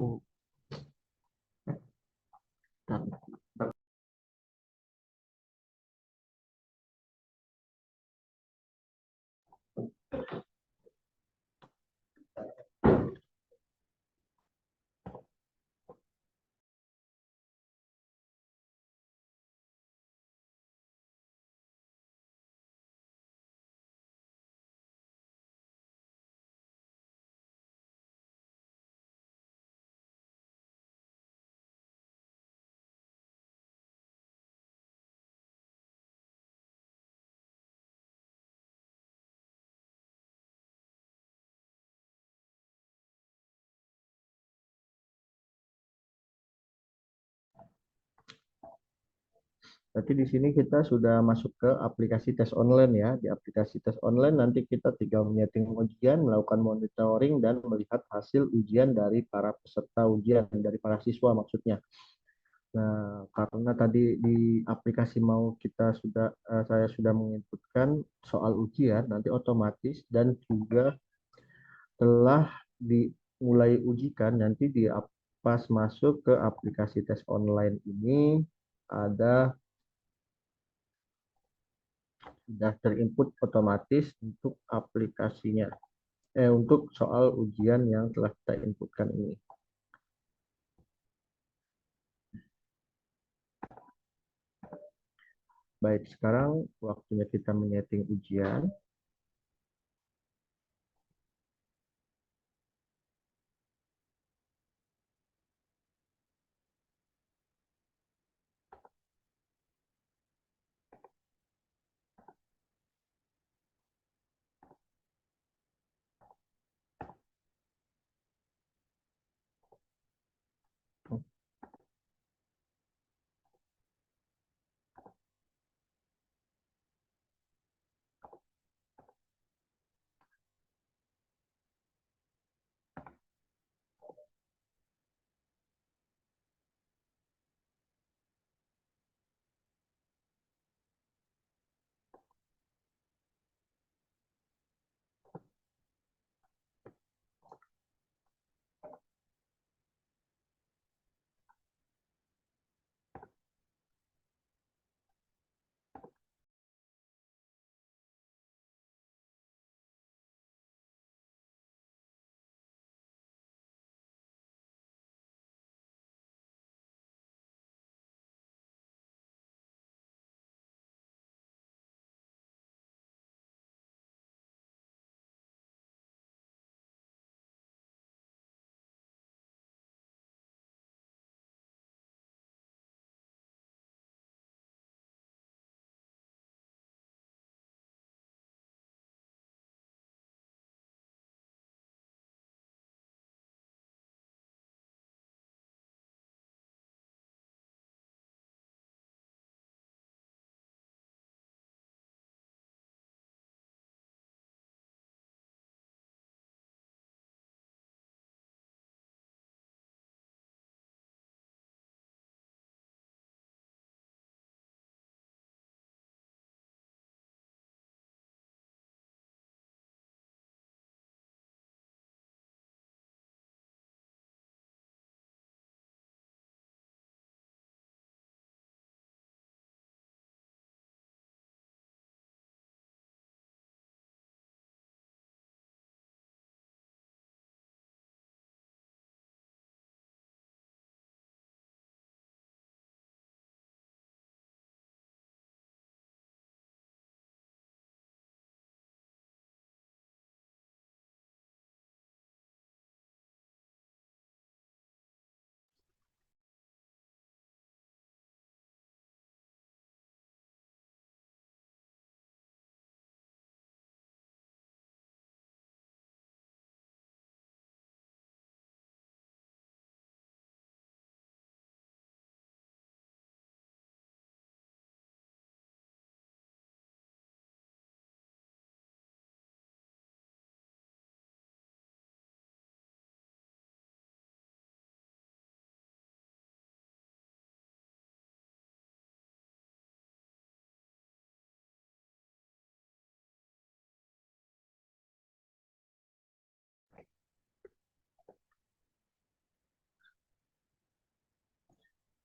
Berarti di sini kita sudah masuk ke aplikasi tes online ya. Di aplikasi tes online nanti kita tinggal menyeting ujian, melakukan monitoring dan melihat hasil ujian dari para peserta ujian, dari para siswa maksudnya. Nah, karena tadi di aplikasi mau kita sudah saya sudah menginputkan soal ujian, nanti otomatis dan juga telah dimulai ujikan nanti di pas masuk ke aplikasi tes online ini ada sudah terinput otomatis untuk aplikasinya. Untuk soal ujian yang telah kita inputkan ini. Baik, sekarang waktunya kita menyeting ujian.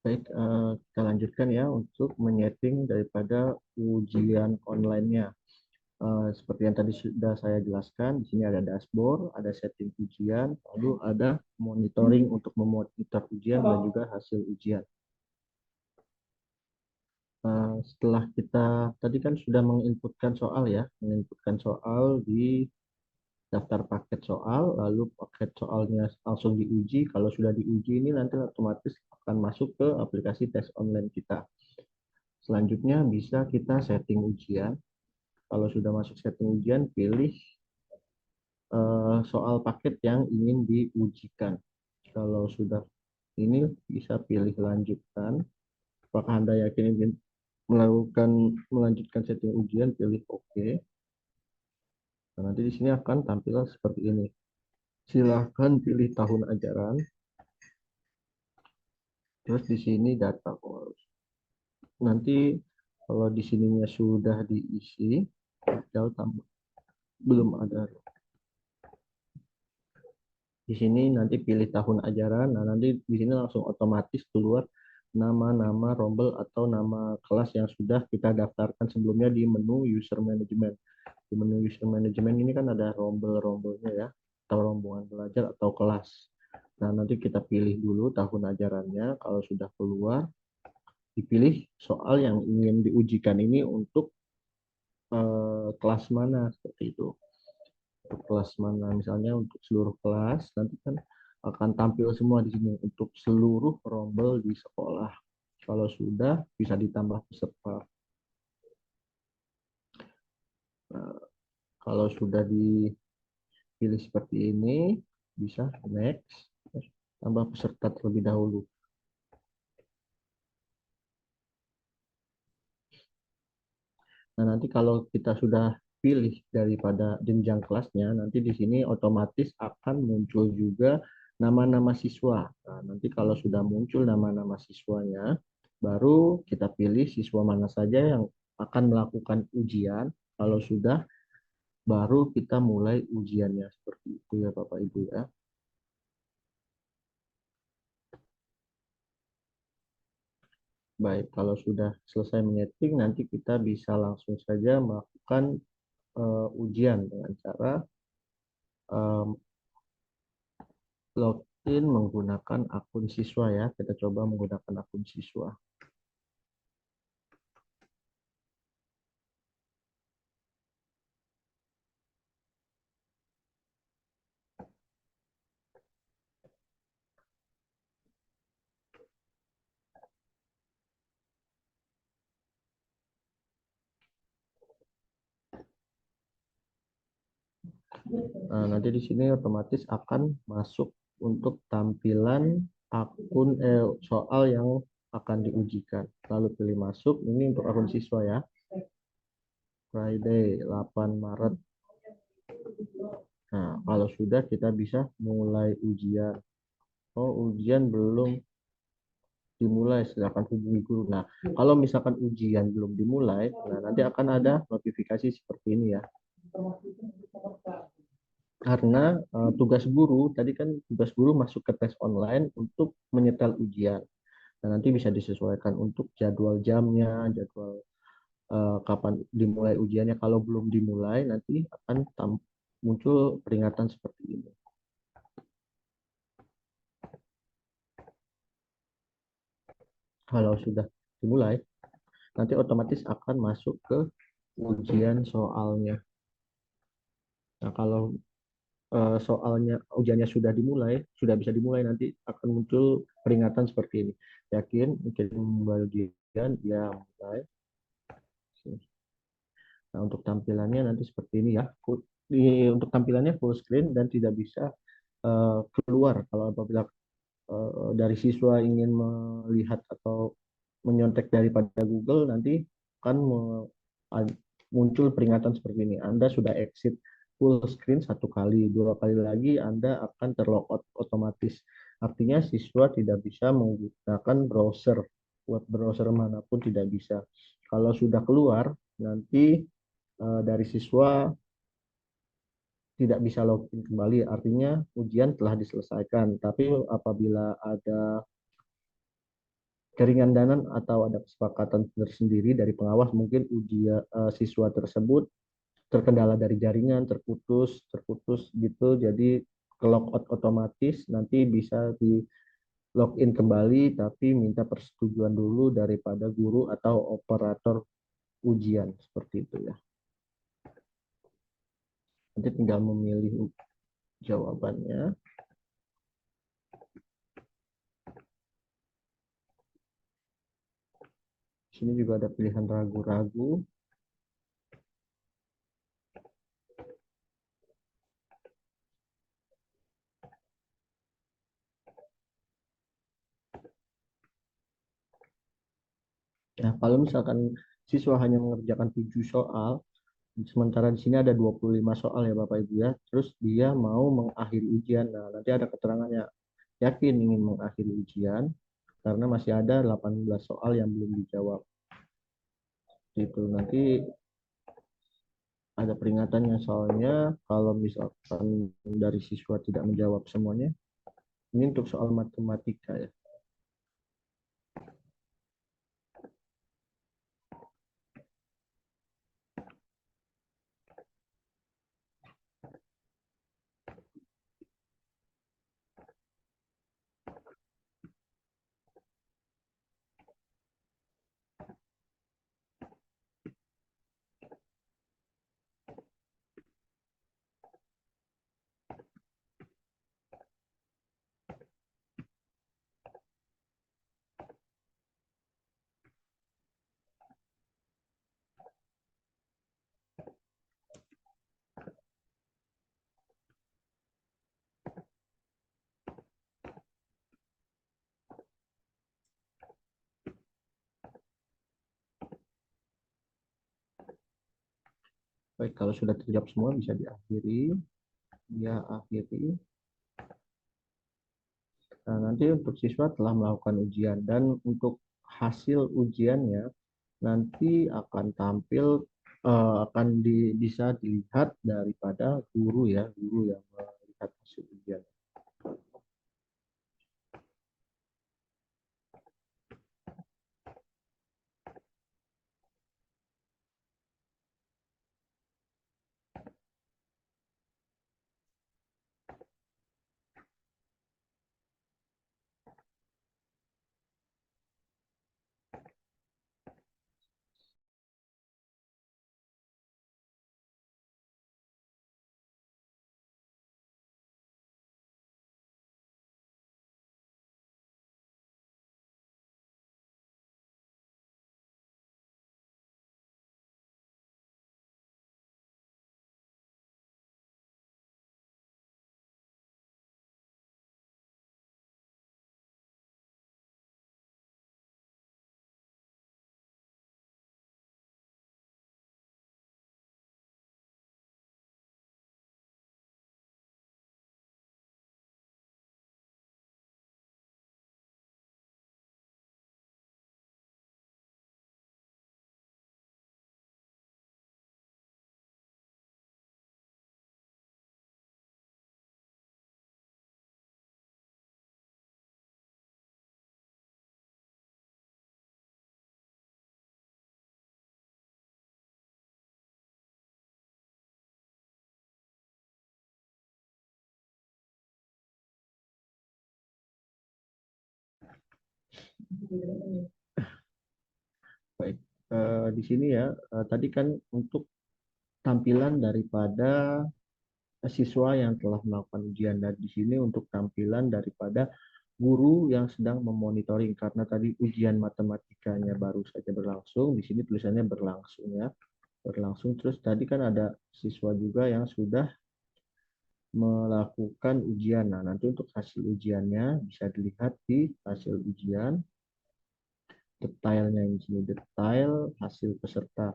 Baik, kita lanjutkan ya untuk menyeting daripada ujian online-nya. Seperti yang tadi sudah saya jelaskan, di sini ada dashboard, ada setting ujian, lalu ada monitoring untuk memonitor ujian dan juga hasil ujian. Setelah kita tadi kan sudah menginputkan soal ya, menginputkan soal di daftar paket soal, lalu paket soalnya langsung diuji. Kalau sudah diuji ini nanti otomatis akan masuk ke aplikasi tes online kita. Selanjutnya bisa kita setting ujian. Kalau sudah masuk setting ujian, pilih soal paket yang ingin diujikan. Kalau sudah ini bisa pilih lanjutkan. Apakah Anda yakin ingin melanjutkan setting ujian, pilih OK. Nah, nanti di sini akan tampil seperti ini. Silahkan pilih tahun ajaran. Terus di sini data course. Nanti kalau di sininya sudah diisi, tinggal tambah. Belum ada. Di sini nanti pilih tahun ajaran. Nah, nanti di sini langsung otomatis keluar nama-nama rombel atau nama kelas yang sudah kita daftarkan sebelumnya di menu user management. Di menu user management ini kan ada rombel-rombelnya ya, atau rombongan belajar atau kelas. Nah, nanti kita pilih dulu tahun ajarannya. Kalau sudah keluar, dipilih soal yang ingin diujikan ini untuk kelas mana, seperti itu. Untuk kelas mana, misalnya untuk seluruh kelas, nanti kan akan tampil semua di sini untuk seluruh rombel di sekolah. Kalau sudah, bisa ditambah peserta. Nah, kalau sudah dipilih seperti ini, bisa next, tambah peserta terlebih dahulu. Nah, nanti kalau kita sudah pilih daripada jenjang kelasnya, nanti di sini otomatis akan muncul juga nama-nama siswa. Nah, nanti kalau sudah muncul nama-nama siswanya, baru kita pilih siswa mana saja yang akan melakukan ujian. Kalau sudah, baru kita mulai ujiannya. Seperti itu ya Bapak Ibu ya. Baik, kalau sudah selesai menyeting, nanti kita bisa langsung saja melakukan ujian dengan cara login menggunakan akun siswa ya. Kita coba menggunakan akun siswa. Nah, nanti di sini otomatis akan masuk untuk tampilan akun soal yang akan diujikan. Lalu pilih masuk. Ini untuk akun siswa ya. Friday 8 Maret. Nah, kalau sudah kita bisa mulai ujian. Oh, ujian belum dimulai, silakan hubungi guru. Nah, kalau misalkan ujian belum dimulai, nah nanti akan ada notifikasi seperti ini ya. Karena tugas guru, tadi kan tugas guru masuk ke tes online untuk menyetel ujian. Nah, nanti bisa disesuaikan untuk jadwal jamnya, jadwal kapan dimulai ujiannya. Kalau belum dimulai, nanti akan muncul peringatan seperti ini. Kalau sudah dimulai, nanti otomatis akan masuk ke ujian soalnya. Nah, kalau soalnya ujiannya sudah dimulai, sudah bisa dimulai, nanti akan muncul peringatan seperti ini. Yakin kirim bagian ya mulai. Nah, untuk tampilannya nanti seperti ini ya. Untuk tampilannya full screen dan tidak bisa keluar kalau apabila dari siswa ingin melihat atau menyontek daripada Google, nanti akan muncul peringatan seperti ini. Anda sudah exit full screen satu kali, dua kali lagi Anda akan terlogout otomatis. Artinya siswa tidak bisa menggunakan browser, web browser manapun tidak bisa. Kalau sudah keluar, nanti dari siswa tidak bisa login kembali, artinya ujian telah diselesaikan. Tapi apabila ada keringanan atau ada kesepakatan tersendiri dari pengawas, mungkin siswa tersebut terkendala dari jaringan, terputus gitu, jadi ke logout otomatis, nanti bisa di login kembali, tapi minta persetujuan dulu daripada guru atau operator ujian, seperti itu ya. Nanti tinggal memilih jawabannya. Sini juga ada pilihan ragu-ragu. Nah, kalau misalkan siswa hanya mengerjakan 7 soal, sementara di sini ada 25 soal ya Bapak Ibu ya, terus dia mau mengakhiri ujian. Nah, nanti ada keterangannya, yakin ingin mengakhiri ujian karena masih ada 18 soal yang belum dijawab. Itu nanti ada peringatannya, soalnya kalau misalkan dari siswa tidak menjawab semuanya, ini untuk soal matematika ya. Baik, kalau sudah terjawab semua bisa diakhiri. Ya, akhiri. Nah, nanti untuk siswa telah melakukan ujian, dan untuk hasil ujiannya nanti akan tampil, bisa dilihat daripada guru ya, guru yang melihat hasil ujian. Baik, di sini ya, tadi kan untuk tampilan daripada siswa yang telah melakukan ujian, dan di sini untuk tampilan daripada guru yang sedang memonitoring, karena tadi ujian matematikanya baru saja berlangsung, di sini tulisannya berlangsung ya, berlangsung. Terus tadi kan ada siswa juga yang sudah melakukan ujian. Nah, nanti untuk hasil ujiannya bisa dilihat di hasil ujian, detailnya di sini, detail hasil peserta.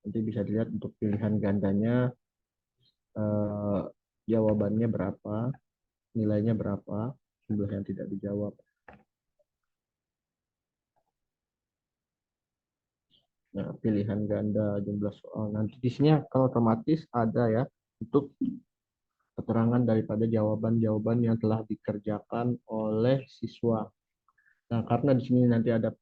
Nanti bisa dilihat untuk pilihan gandanya, eh, jawabannya berapa, nilainya berapa, jumlah yang tidak dijawab. Nah, pilihan ganda jumlah soal. Nanti di sini akan otomatis ada ya untuk keterangan daripada jawaban-jawaban yang telah dikerjakan oleh siswa. Nah, karena di sini nanti ada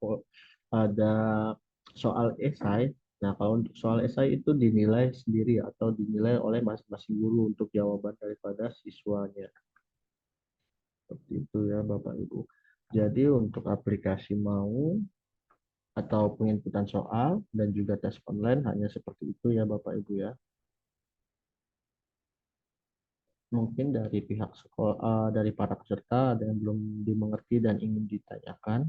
soal esai. Nah, kalau untuk soal esai itu dinilai sendiri atau dinilai oleh masing-masing guru untuk jawaban daripada siswanya. Seperti itu ya, Bapak Ibu. Jadi untuk aplikasi mau atau penginputan soal dan juga tes online hanya seperti itu ya, Bapak Ibu ya. Mungkin dari pihak sekolah, dari para peserta ada yang belum dimengerti dan ingin ditanyakan.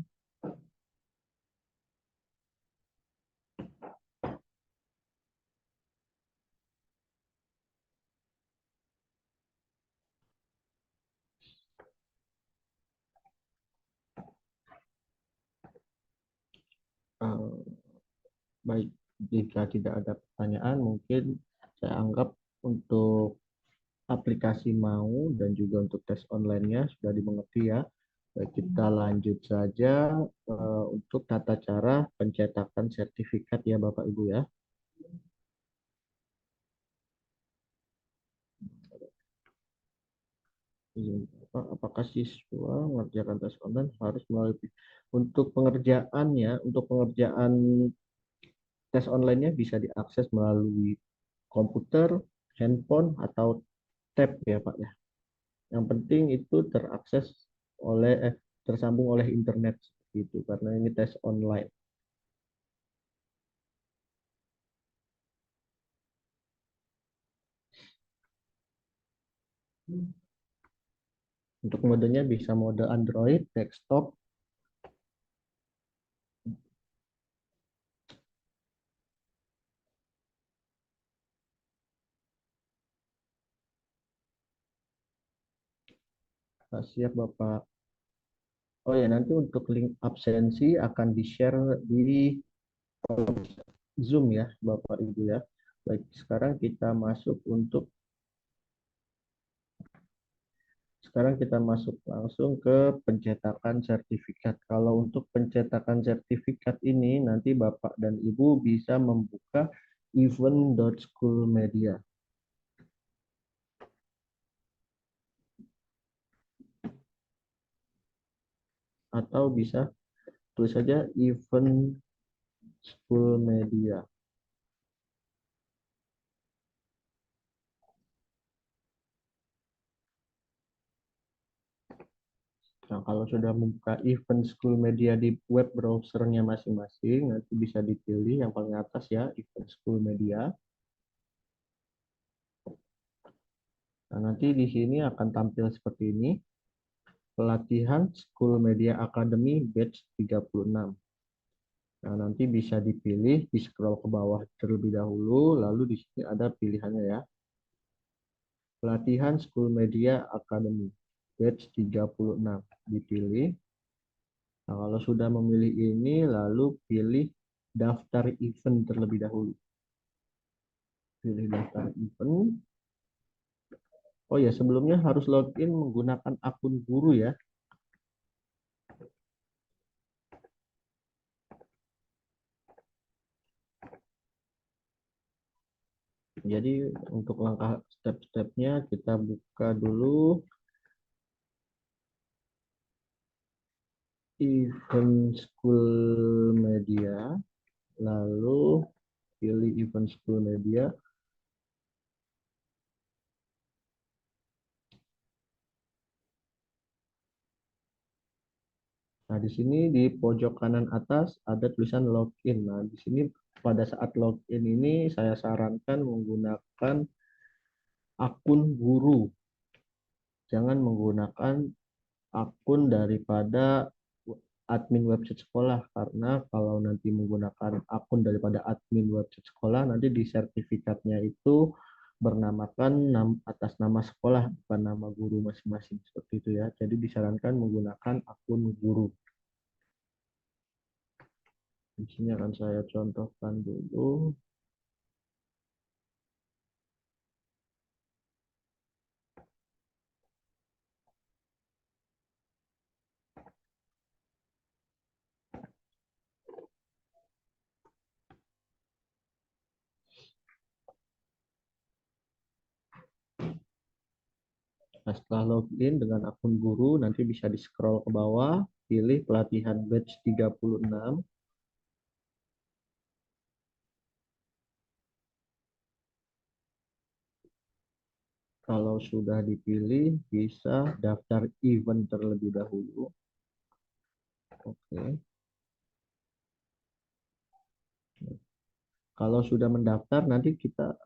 Eh, Baik, jika tidak ada pertanyaan, mungkin saya anggap untuk aplikasi mau dan juga untuk tes online-nya sudah dimengerti ya. Baik, kita lanjut saja untuk tata cara pencetakan sertifikat ya Bapak Ibu ya. Apakah siswa mengerjakan tes online harus melalui untuk pengerjaannya, untuk pengerjaan tes online-nya bisa diakses melalui komputer, handphone, atau tab ya Pak ya. Yang penting itu tersambung oleh internet gitu karena ini tes online. Untuk modenya bisa mode Android, desktop, siap Bapak. Oh ya, nanti untuk link absensi akan di-share di Zoom ya, Bapak Ibu ya. Baik, sekarang kita masuk langsung ke pencetakan sertifikat. Kalau untuk pencetakan sertifikat ini nanti Bapak dan Ibu bisa membuka event.schoolmedia atau bisa tulis saja event school media. Nah, kalau sudah membuka event school media di web browsernya masing-masing, nanti bisa dipilih yang paling atas ya, event school media. Nah, nanti di sini akan tampil seperti ini, pelatihan School Media Academy batch 36. Nah, nanti bisa dipilih, di scroll ke bawah terlebih dahulu, lalu di sini ada pilihannya ya. Pelatihan School Media Academy batch 36 dipilih. Nah, kalau sudah memilih ini, lalu pilih daftar event terlebih dahulu. Pilih daftar event. Oh ya, sebelumnya harus login menggunakan akun guru ya. Jadi untuk langkah step-stepnya kita buka dulu event school media, lalu pilih event school media. Nah, di sini di pojok kanan atas ada tulisan login. Nah, di sini pada saat login ini saya sarankan menggunakan akun guru. Jangan menggunakan akun daripada admin website sekolah karena kalau nanti menggunakan akun daripada admin website sekolah nanti di sertifikatnya itu bernamakan atas nama sekolah bukan nama guru masing-masing seperti itu ya. Jadi disarankan menggunakan akun guru. Di sini akan saya contohkan dulu. Nah, setelah login dengan akun guru nanti bisa di scroll ke bawah, pilih pelatihan batch 36. Kalau sudah dipilih, bisa daftar event terlebih dahulu. Oke. Kalau sudah mendaftar, nanti kita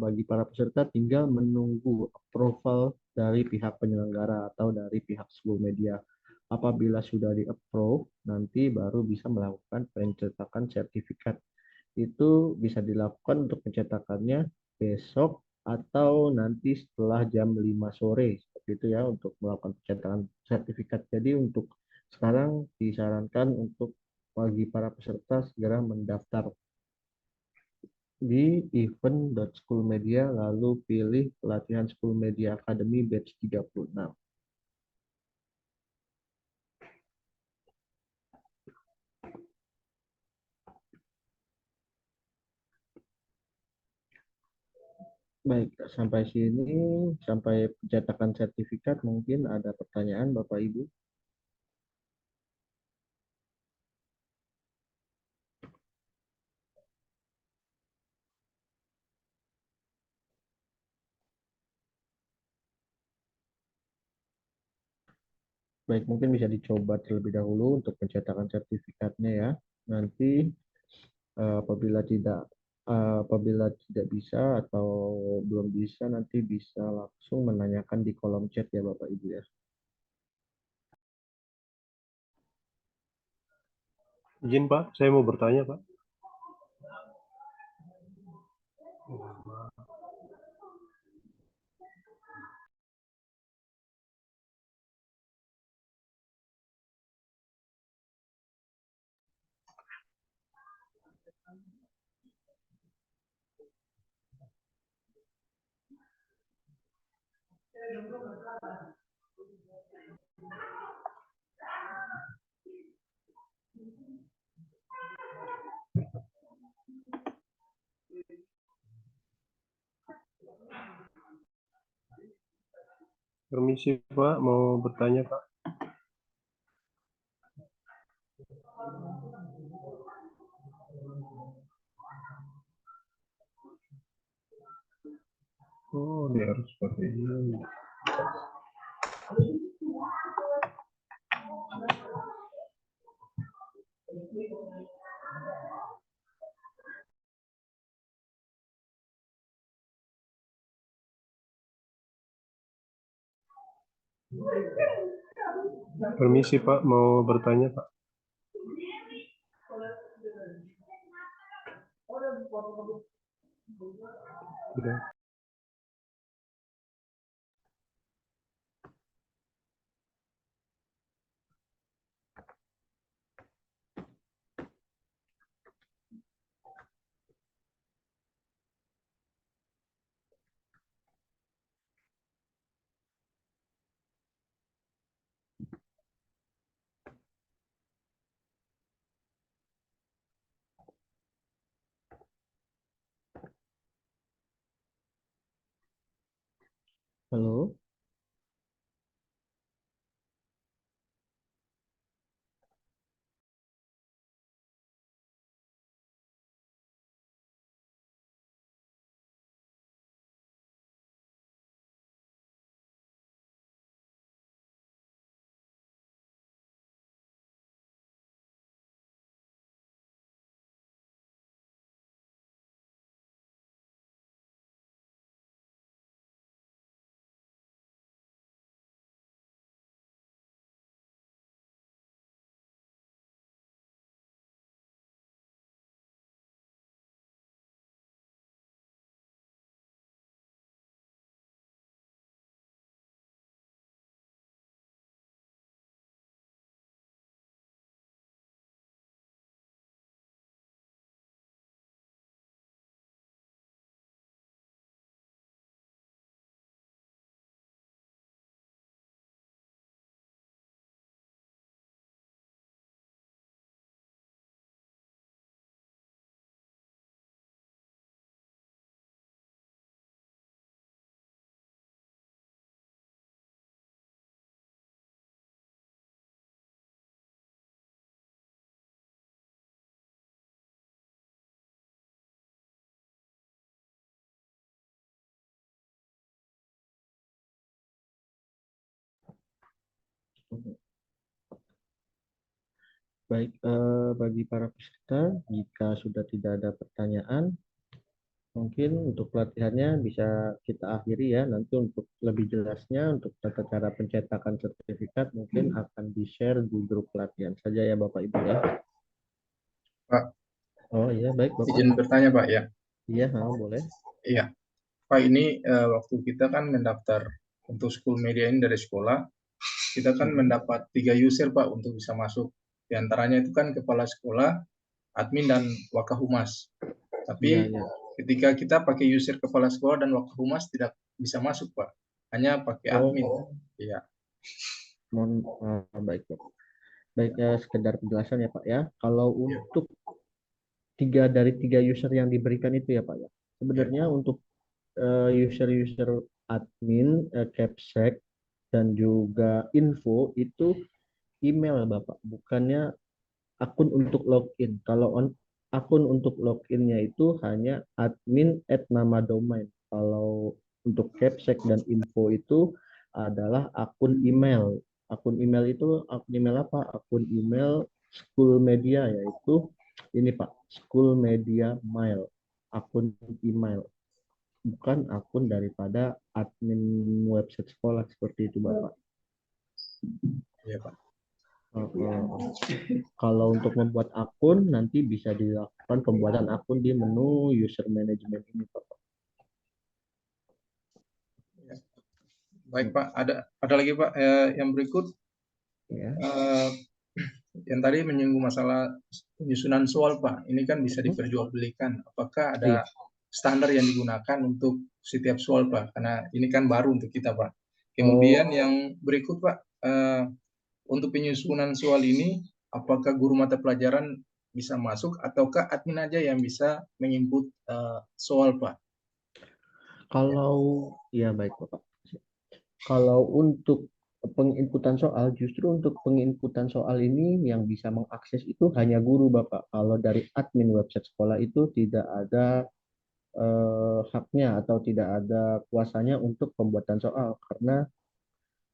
bagi para peserta tinggal menunggu approval dari pihak penyelenggara atau dari pihak School Media. Apabila sudah di-approve, nanti baru bisa melakukan pencetakan sertifikat. Itu bisa dilakukan untuk pencetakannya besok atau nanti setelah jam 5 sore. Seperti itu ya untuk melakukan pencetakan sertifikat. Jadi untuk sekarang disarankan untuk bagi para peserta segera mendaftar di event.schoolmedia lalu pilih pelatihan School Media Academy batch 36. Baik, sampai sini, sampai pencetakan sertifikat, mungkin ada pertanyaan Bapak Ibu. Baik, mungkin bisa dicoba terlebih dahulu untuk pencetakan sertifikatnya ya. Nanti apabila tidak bisa atau belum bisa, nanti bisa langsung menanyakan di kolom chat ya Bapak Ibu ya. Izin Pak, saya mau bertanya Pak. Permisi Pak, mau bertanya Pak. Oh, dia harus seperti ini. Permisi Pak, mau bertanya Pak. Sudah. Halo. Baik, bagi para peserta, jika sudah tidak ada pertanyaan, mungkin untuk pelatihannya bisa kita akhiri ya. Nanti untuk lebih jelasnya, untuk tata cara pencetakan sertifikat, mungkin akan di-share di grup pelatihan saja ya Bapak Ibu ya. Pak, Oh iya, baik Bapak. izin bertanya Pak ya. Iya, boleh. Iya, Pak ini waktu kita kan mendaftar untuk school media ini dari sekolah, kita kan mendapat 3 user Pak untuk bisa masuk. Di antaranya itu kan kepala sekolah, admin dan wakahumas. Iya, Tapi iya. ketika kita pakai user kepala sekolah dan wakahumas tidak bisa masuk Pak, hanya pakai admin. Iya. Baik Bapak. Baik, sekedar penjelasan ya Pak ya. Kalau untuk 3 dari 3 user yang diberikan itu ya Pak ya. Sebenarnya untuk user-user admin, capsec, dan juga info itu email Bapak, bukannya akun untuk login. Kalau akun untuk loginnya itu hanya admin @ nama domain. Kalau untuk capsec dan info itu adalah akun email. Akun email itu akun email apa? Akun email school media, yaitu ini Pak, school media mail. Akun email, bukan akun daripada admin website sekolah seperti itu Bapak. Iya Pak. Kalau untuk membuat akun nanti bisa dilakukan pembuatan akun di menu user management ini Bapak. Baik Pak, ada lagi Pak yang berikut Ya. yang tadi menyinggung masalah penyusunan soal Pak. Ini kan bisa diperjualbelikan. Apakah ada standar yang digunakan untuk setiap soal Pak? Karena ini kan baru untuk kita Pak. Kemudian yang berikut Pak, untuk penyusunan soal ini, apakah guru mata pelajaran bisa masuk ataukah admin aja yang bisa menginput soal Pak? Kalau ya baik Bapak. Kalau untuk penginputan soal, justru untuk penginputan soal ini yang bisa mengakses itu hanya guru Bapak. Kalau dari admin website sekolah itu tidak ada haknya atau tidak ada kuasanya untuk pembuatan soal, karena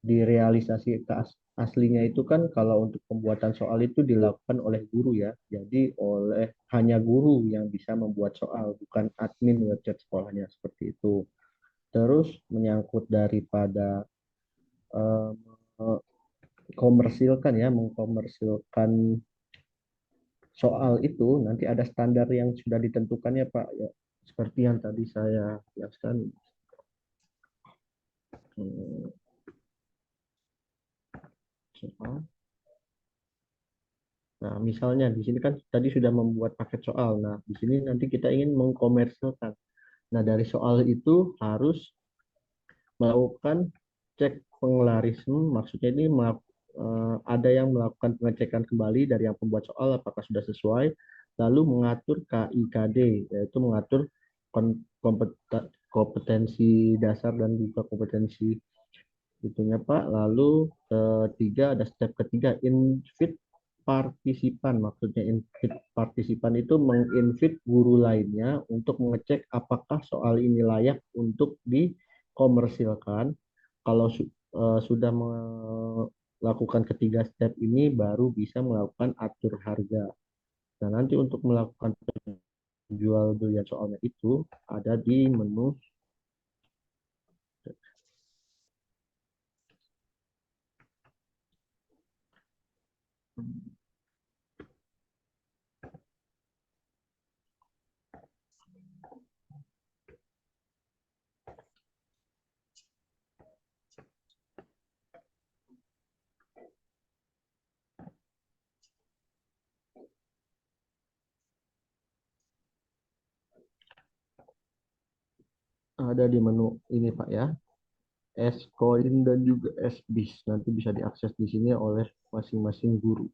di realisasi aslinya itu kan kalau untuk pembuatan soal itu dilakukan oleh guru ya. Jadi hanya guru yang bisa membuat soal, bukan admin website sekolahnya seperti itu. Terus menyangkut daripada eh, mengkomersilkan soal itu nanti ada standar yang sudah ditentukan ya Pak ya. Seperti yang tadi saya jelaskan. Soal. Nah, misalnya di sini kan tadi sudah membuat paket soal. Nah, di sini nanti kita ingin mengkomersilkan. Nah, dari soal itu harus melakukan cek pengelarisme. Maksudnya ini ada yang melakukan pengecekan kembali dari yang pembuat soal apakah sudah sesuai, lalu mengatur KIKD, yaitu mengatur kompetensi dasar dan juga kompetensi itunya Pak. Lalu ketiga, ada step ketiga, invite partisipan. Maksudnya invite partisipan itu menginvite guru lainnya untuk mengecek apakah soal ini layak untuk dikomersilkan. Kalau sudah melakukan ketiga step ini baru bisa melakukan atur harga. Nah, nanti untuk melakukan jual belian soalnya itu ada di menu. Ada di menu ini Pak ya, S-Coin dan juga S-Bis. Nanti bisa diakses di sini oleh masing-masing guru.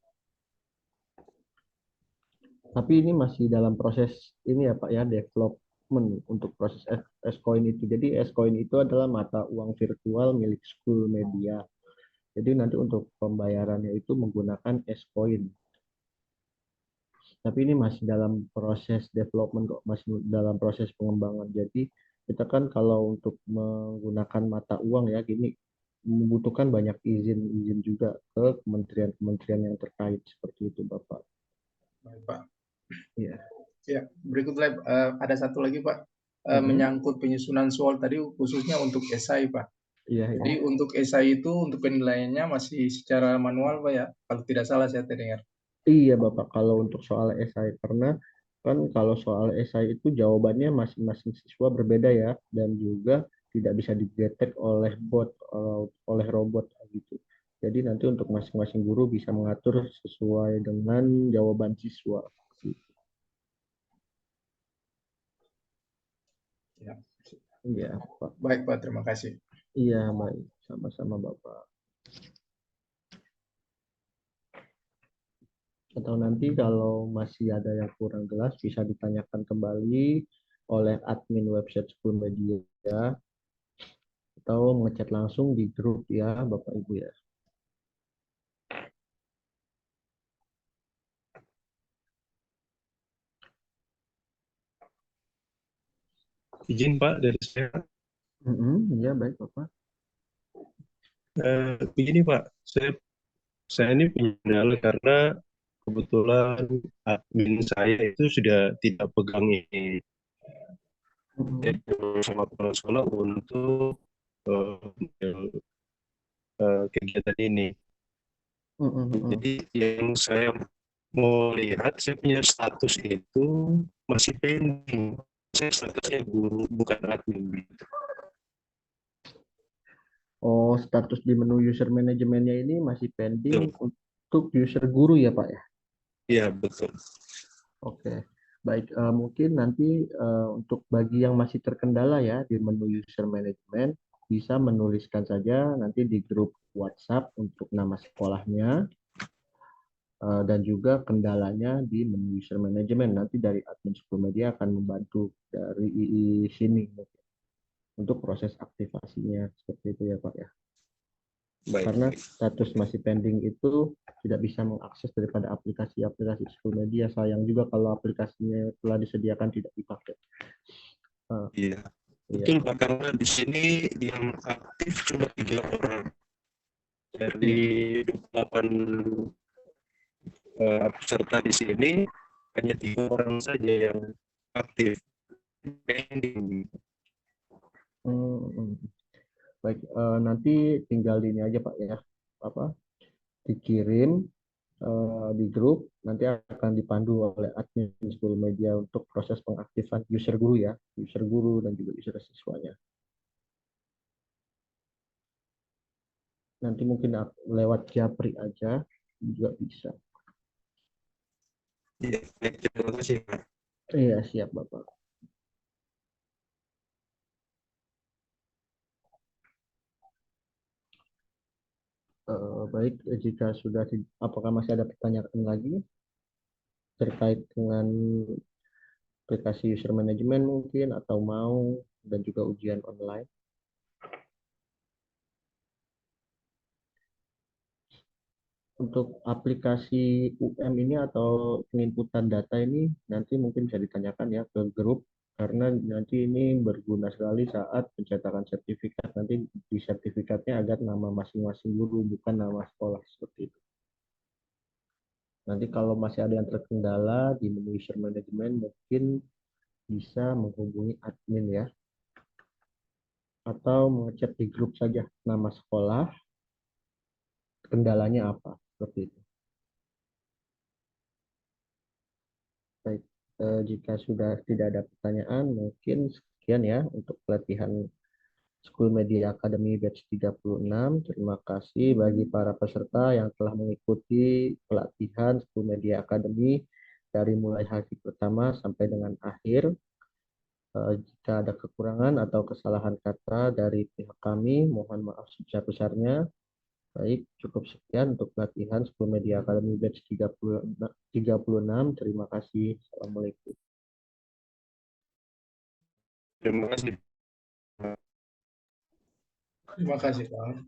Tapi ini masih dalam proses ini ya Pak ya, development untuk proses S-Coin itu. Jadi S-Coin itu adalah mata uang virtual milik School Media. Jadi nanti untuk pembayarannya itu menggunakan S-Coin. Tapi ini masih dalam proses development kok, masih dalam proses pengembangan. Jadi kita kan kalau untuk menggunakan mata uang ya gini, membutuhkan banyak izin juga ke kementerian-kementerian yang terkait seperti itu, Bapak. Baik, Pak. Iya. Ya, berikutnya ada satu lagi, Pak. Menyangkut penyusunan soal tadi khususnya untuk esai, Pak. Iya, Jadi untuk esai itu untuk penilaiannya masih secara manual, Pak ya? Kalau tidak salah saya terdengar. iya, Bapak. Kalau untuk soal esai, karena kan kalau soal esai itu jawabannya masing-masing siswa berbeda ya, dan juga tidak bisa didetek oleh bot, oleh robot gitu. Jadi nanti untuk masing-masing guru bisa mengatur sesuai dengan jawaban siswa. Ya. Iya, Pak. Baik, Pak. Terima kasih. Iya, baik. Sama-sama, Bapak. Atau nanti kalau masih ada yang kurang jelas bisa ditanyakan kembali oleh admin website School Media atau ngechat langsung di grup ya Bapak Ibu ya. Izin Pak dari saya. Ya baik Bapak. Begini Pak, saya ini punya kendala karena kebetulan admin saya itu sudah tidak pegang ini. Jadi sama kepala sekolah untuk kegiatan ini. Jadi yang saya mau lihat, saya punya status itu masih pending. Saya statusnya guru, bukan admin. Oh, status di menu user manajemennya ini masih pending untuk user guru ya Pak ya? Iya, betul. Oke, baik. Mungkin nanti untuk bagi yang masih terkendala ya di menu user management, bisa menuliskan saja nanti di grup WhatsApp untuk nama sekolahnya dan juga kendalanya di menu user management. Nanti dari admin School Media akan membantu dari sini untuk proses aktivasinya seperti itu ya Pak ya. Baik. Karena status masih pending itu tidak bisa mengakses daripada aplikasi-aplikasi School Media. Sayang juga kalau aplikasinya telah disediakan tidak dipakai. Iya. Betul Pak, karena di sini yang aktif cuma 3 orang. Dari 28 peserta di sini, hanya 3 orang saja yang aktif. Pending. Baik, nanti tinggal ini aja Pak ya, apa dikirim di grup, nanti akan dipandu oleh admin School Media untuk proses pengaktifan user guru ya, user guru dan juga user siswanya. Nanti mungkin lewat Japri aja juga bisa. Iya, terima kasih Pak. Iya, siap Bapak. Baik, jika sudah, apakah masih ada pertanyaan lagi terkait dengan aplikasi user management mungkin atau mau dan juga ujian online? Untuk aplikasi UM ini atau penginputan data ini nanti mungkin bisa ditanyakan ya ke grup karena nanti ini berguna sekali saat pencetakan sertifikat. Nanti di sertifikatnya agar nama masing-masing guru bukan nama sekolah seperti itu. Nanti kalau masih ada yang terkendala di menu user management mungkin bisa menghubungi admin ya atau mengecek di grup saja nama sekolah kendalanya apa seperti itu. Baik, jika sudah tidak ada pertanyaan, mungkin sekian ya untuk pelatihan School Media Academy Batch 36. Terima kasih bagi para peserta yang telah mengikuti pelatihan School Media Academy dari mulai hari pertama sampai dengan akhir. Jika ada kekurangan atau kesalahan kata dari pihak kami, mohon maaf sebesar-besarnya. Baik, cukup sekian untuk pelatihan School Media Academy Batch 36. Terima kasih. Assalamualaikum. Terima kasih. Terima kasih, Pak.